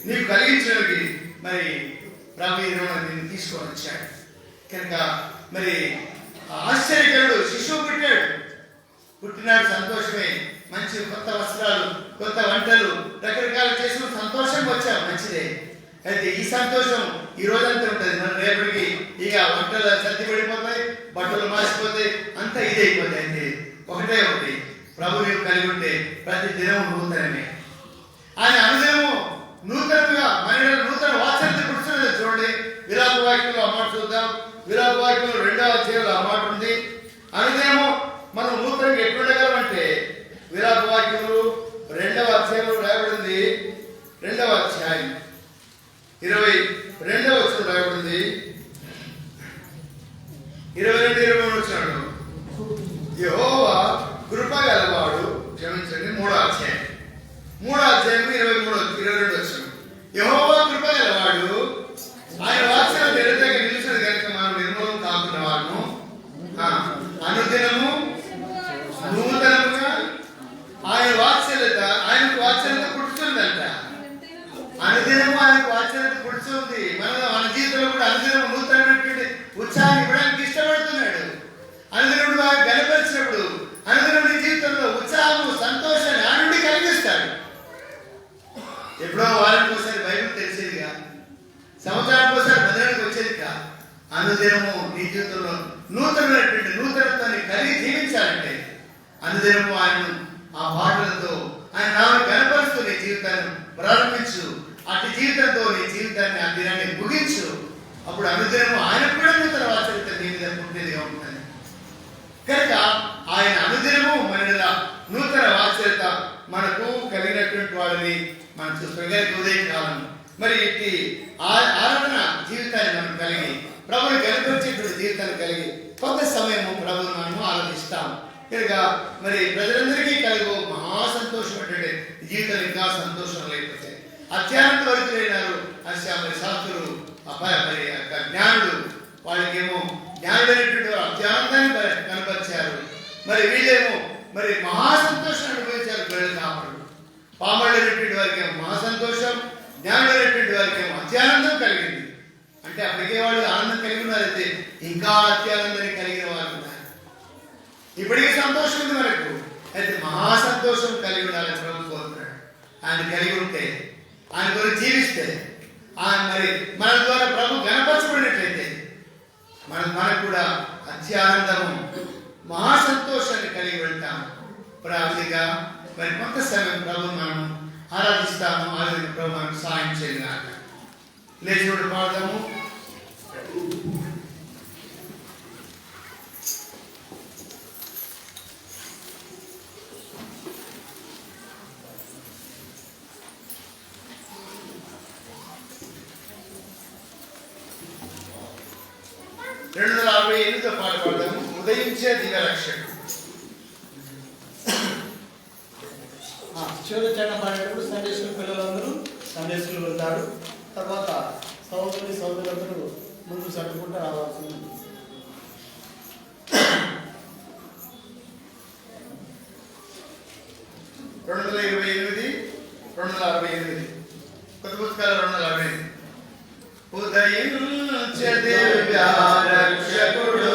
నీకు కలిగించడానికి మరి ప్రభు నిన్ను తీసుకొని వచ్చాడు కనుక మరి ఆశ్చర్యకరుడు శిశువు పుట్టాడు. పుట్టినాడు సంతోషమే, మంచి కొత్త వస్త్రాలు, కొత్త వంటలు, రకరకాలు చేసుకుని సంతోషంగా వచ్చావు, మంచిదే. అయితే ఈ సంతోషం ఈ రోజంతా ఉంటుంది. మన రేపటికి ఇక వంటలు సర్ది పడిపోతాయి, బట్టలు మాసిపోతాయి, అంతా ఇదే అయిపోతాయి. అయితే ఒకటే ఒకటి, ప్రభు నీవు కలిగి ఉంటే ప్రతి దినము నూతనమే. ఆయన అనుదినము నూతనంగా మన నూతన వాత్సల్యత పుడుతున్నది. చూడండి, విలాప వాక్యంలో ఆ మాట చూద్దాం. విలాప వాక్యంలో 2వ అధ్యాయంలో ఆ మాట ఉంది. అనుదినము మనం నూతనంగా ఎట్లుండగలమంటే విలాప వాక్యంలో 2వ అధ్యాయంలో రాయబడింది. 2వ అధ్యాయం 22వ వచనం రాయబడింది. 22-23 వచనాలు. యెహోవా కృప గలవాడు, క్షమించండి, 3వ అధ్యాయం 23-22 వచనం. యెహోవా కృప గలవాడు, ఆయన వాత్సల్యత నిరంతరంగా నిలిచినది కనుక మనం నిర్మూలం కాకున్న వాడును. అనుదినము నూతనముగా ఆయన వాత్సల్యత, ఆయనకు వాత్సల్యత పుడుతుందంట. అనుదినము ఆయనకు వాత్సల్యత పుడుతుంది. మన జీవితంలో కూడా అనుదినము నూతనమైనటువంటి ఉత్సాహం ఇవ్వడానికి ఇష్టపడుతున్నాడు. అనుదినముడు ఆయన గణపరిచినప్పుడు అనుదినం నీ జీవితంలో ఉత్సాహము, సంతోషాన్ని ఆ నుండి కలిగిస్తాడు. ఎప్పుడో వారానికి ఒకసారి బైబిల్ తెలిసేదిగా, సంవత్సరానికి ఒకసారి మందిరానికి వచ్చేదిగా. అనుదినము నీ జీవితంలో నూతనమైనటువంటి నూతనత్వాన్ని కలిగి జీవించాలంటే అనుదినము ఆయన ఆ పాటలతో ఆయన నామని కనపరుస్తూ నీ జీవితాన్ని ప్రారంభించు. అటు జీవితంతో నీ జీవితాన్ని, ఆ దినాన్ని ముగించు. అప్పుడు అనుదినము ఆయన కూడా నూతన వాత్సల్యత నీ మీద పుట్టేదిగా ఉంటుంది. కనుక ఆయన అనుదినము మన నూతన వాత్సల్యత మనకు కలిగినటువంటి వాడిని మనం చూసుకోగలిగే ఉదయకాలం మరి ఇట్టి ఆరాధన జీవితాన్ని మనం కలిగి ప్రభుని కనిపించేటువంటి జీవితాన్ని కలిగి కొంత సమయము ప్రభుని మనము ఆరాధిస్తాం. కనుక మరి ప్రజలందరికీ కలిగి మహా సంతోషమైనటువంటి జీవితం ఇంకా సంతోషం లేకపోతే అత్యానంత వరకు అయినారు. మరి శాస్త్రులు మరి జ్ఞానులు, వాళ్ళకేమో జ్ఞానులైనటువంటి వారు అత్యానందాన్ని కనపరిచారు. మరి వీళ్ళేమో మరి మహా సంతోషాన్ని అనుభవించారు. పిల్లలు కాపాడు పామళ్ళైనటువంటి వారికి మహా సంతోషం, జ్ఞానులైనటువంటి వారికి అత్యానందం కలిగింది. అంటే అప్పటికే వాళ్ళు ఆనందం కలిగి ఉన్నారైతే ఇంకా అత్యానందాన్ని కలిగిన వారు ఉన్నారు. ఇప్పటికీ సంతోషం ఉంది మనకు, అయితే మహా సంతోషం కలిగి ఉండాలని ప్రభు కోరుతున్నాడు. ఆయన కలిగి ఉంటే, ఆయన గురించి జీవిస్తే, ఆయన మరి మన ద్వారా ప్రభు గణపరచబడినట్లయితే మనకు కూడా అత్యానందము, మహా సంతోషాన్ని కలిగి వెళ్తాం. ప్రాప్తిగా మరి కొంత సమయం ప్రభు మనం ఆరాధిస్తాము. ఆరాధన ప్రభు మనకు సాయం చేయగలగాలి. లేచినప్పుడు పాడదాము. పాట పాడదాము. ఉదయించే దివ్యరక్షకుడు.
చివరి చరణ పాడేటప్పుడు సండే స్కూల్ పిల్లలందరూ సండే స్కూల్ వెళ్తారు. తర్వాత సోదరులందరూ ముందు సర్దుకుంటూ రావాల్సింది.
228 కొత్త పుస్తకాలు 268. ఉదయించే దివ్యరక్షకుడు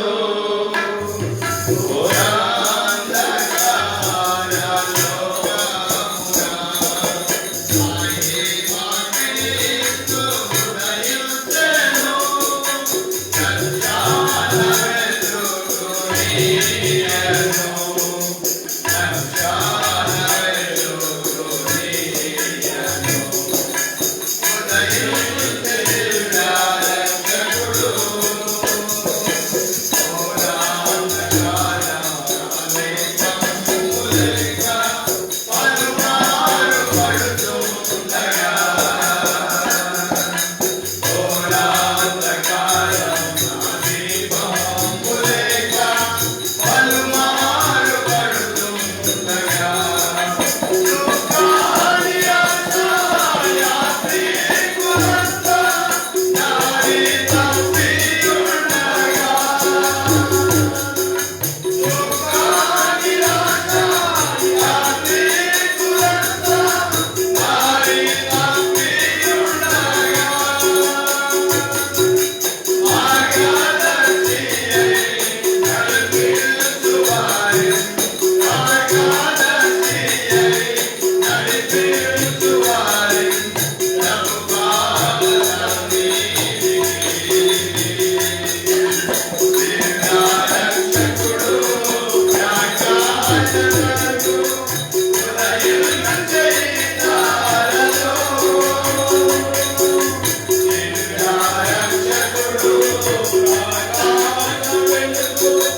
Thank you.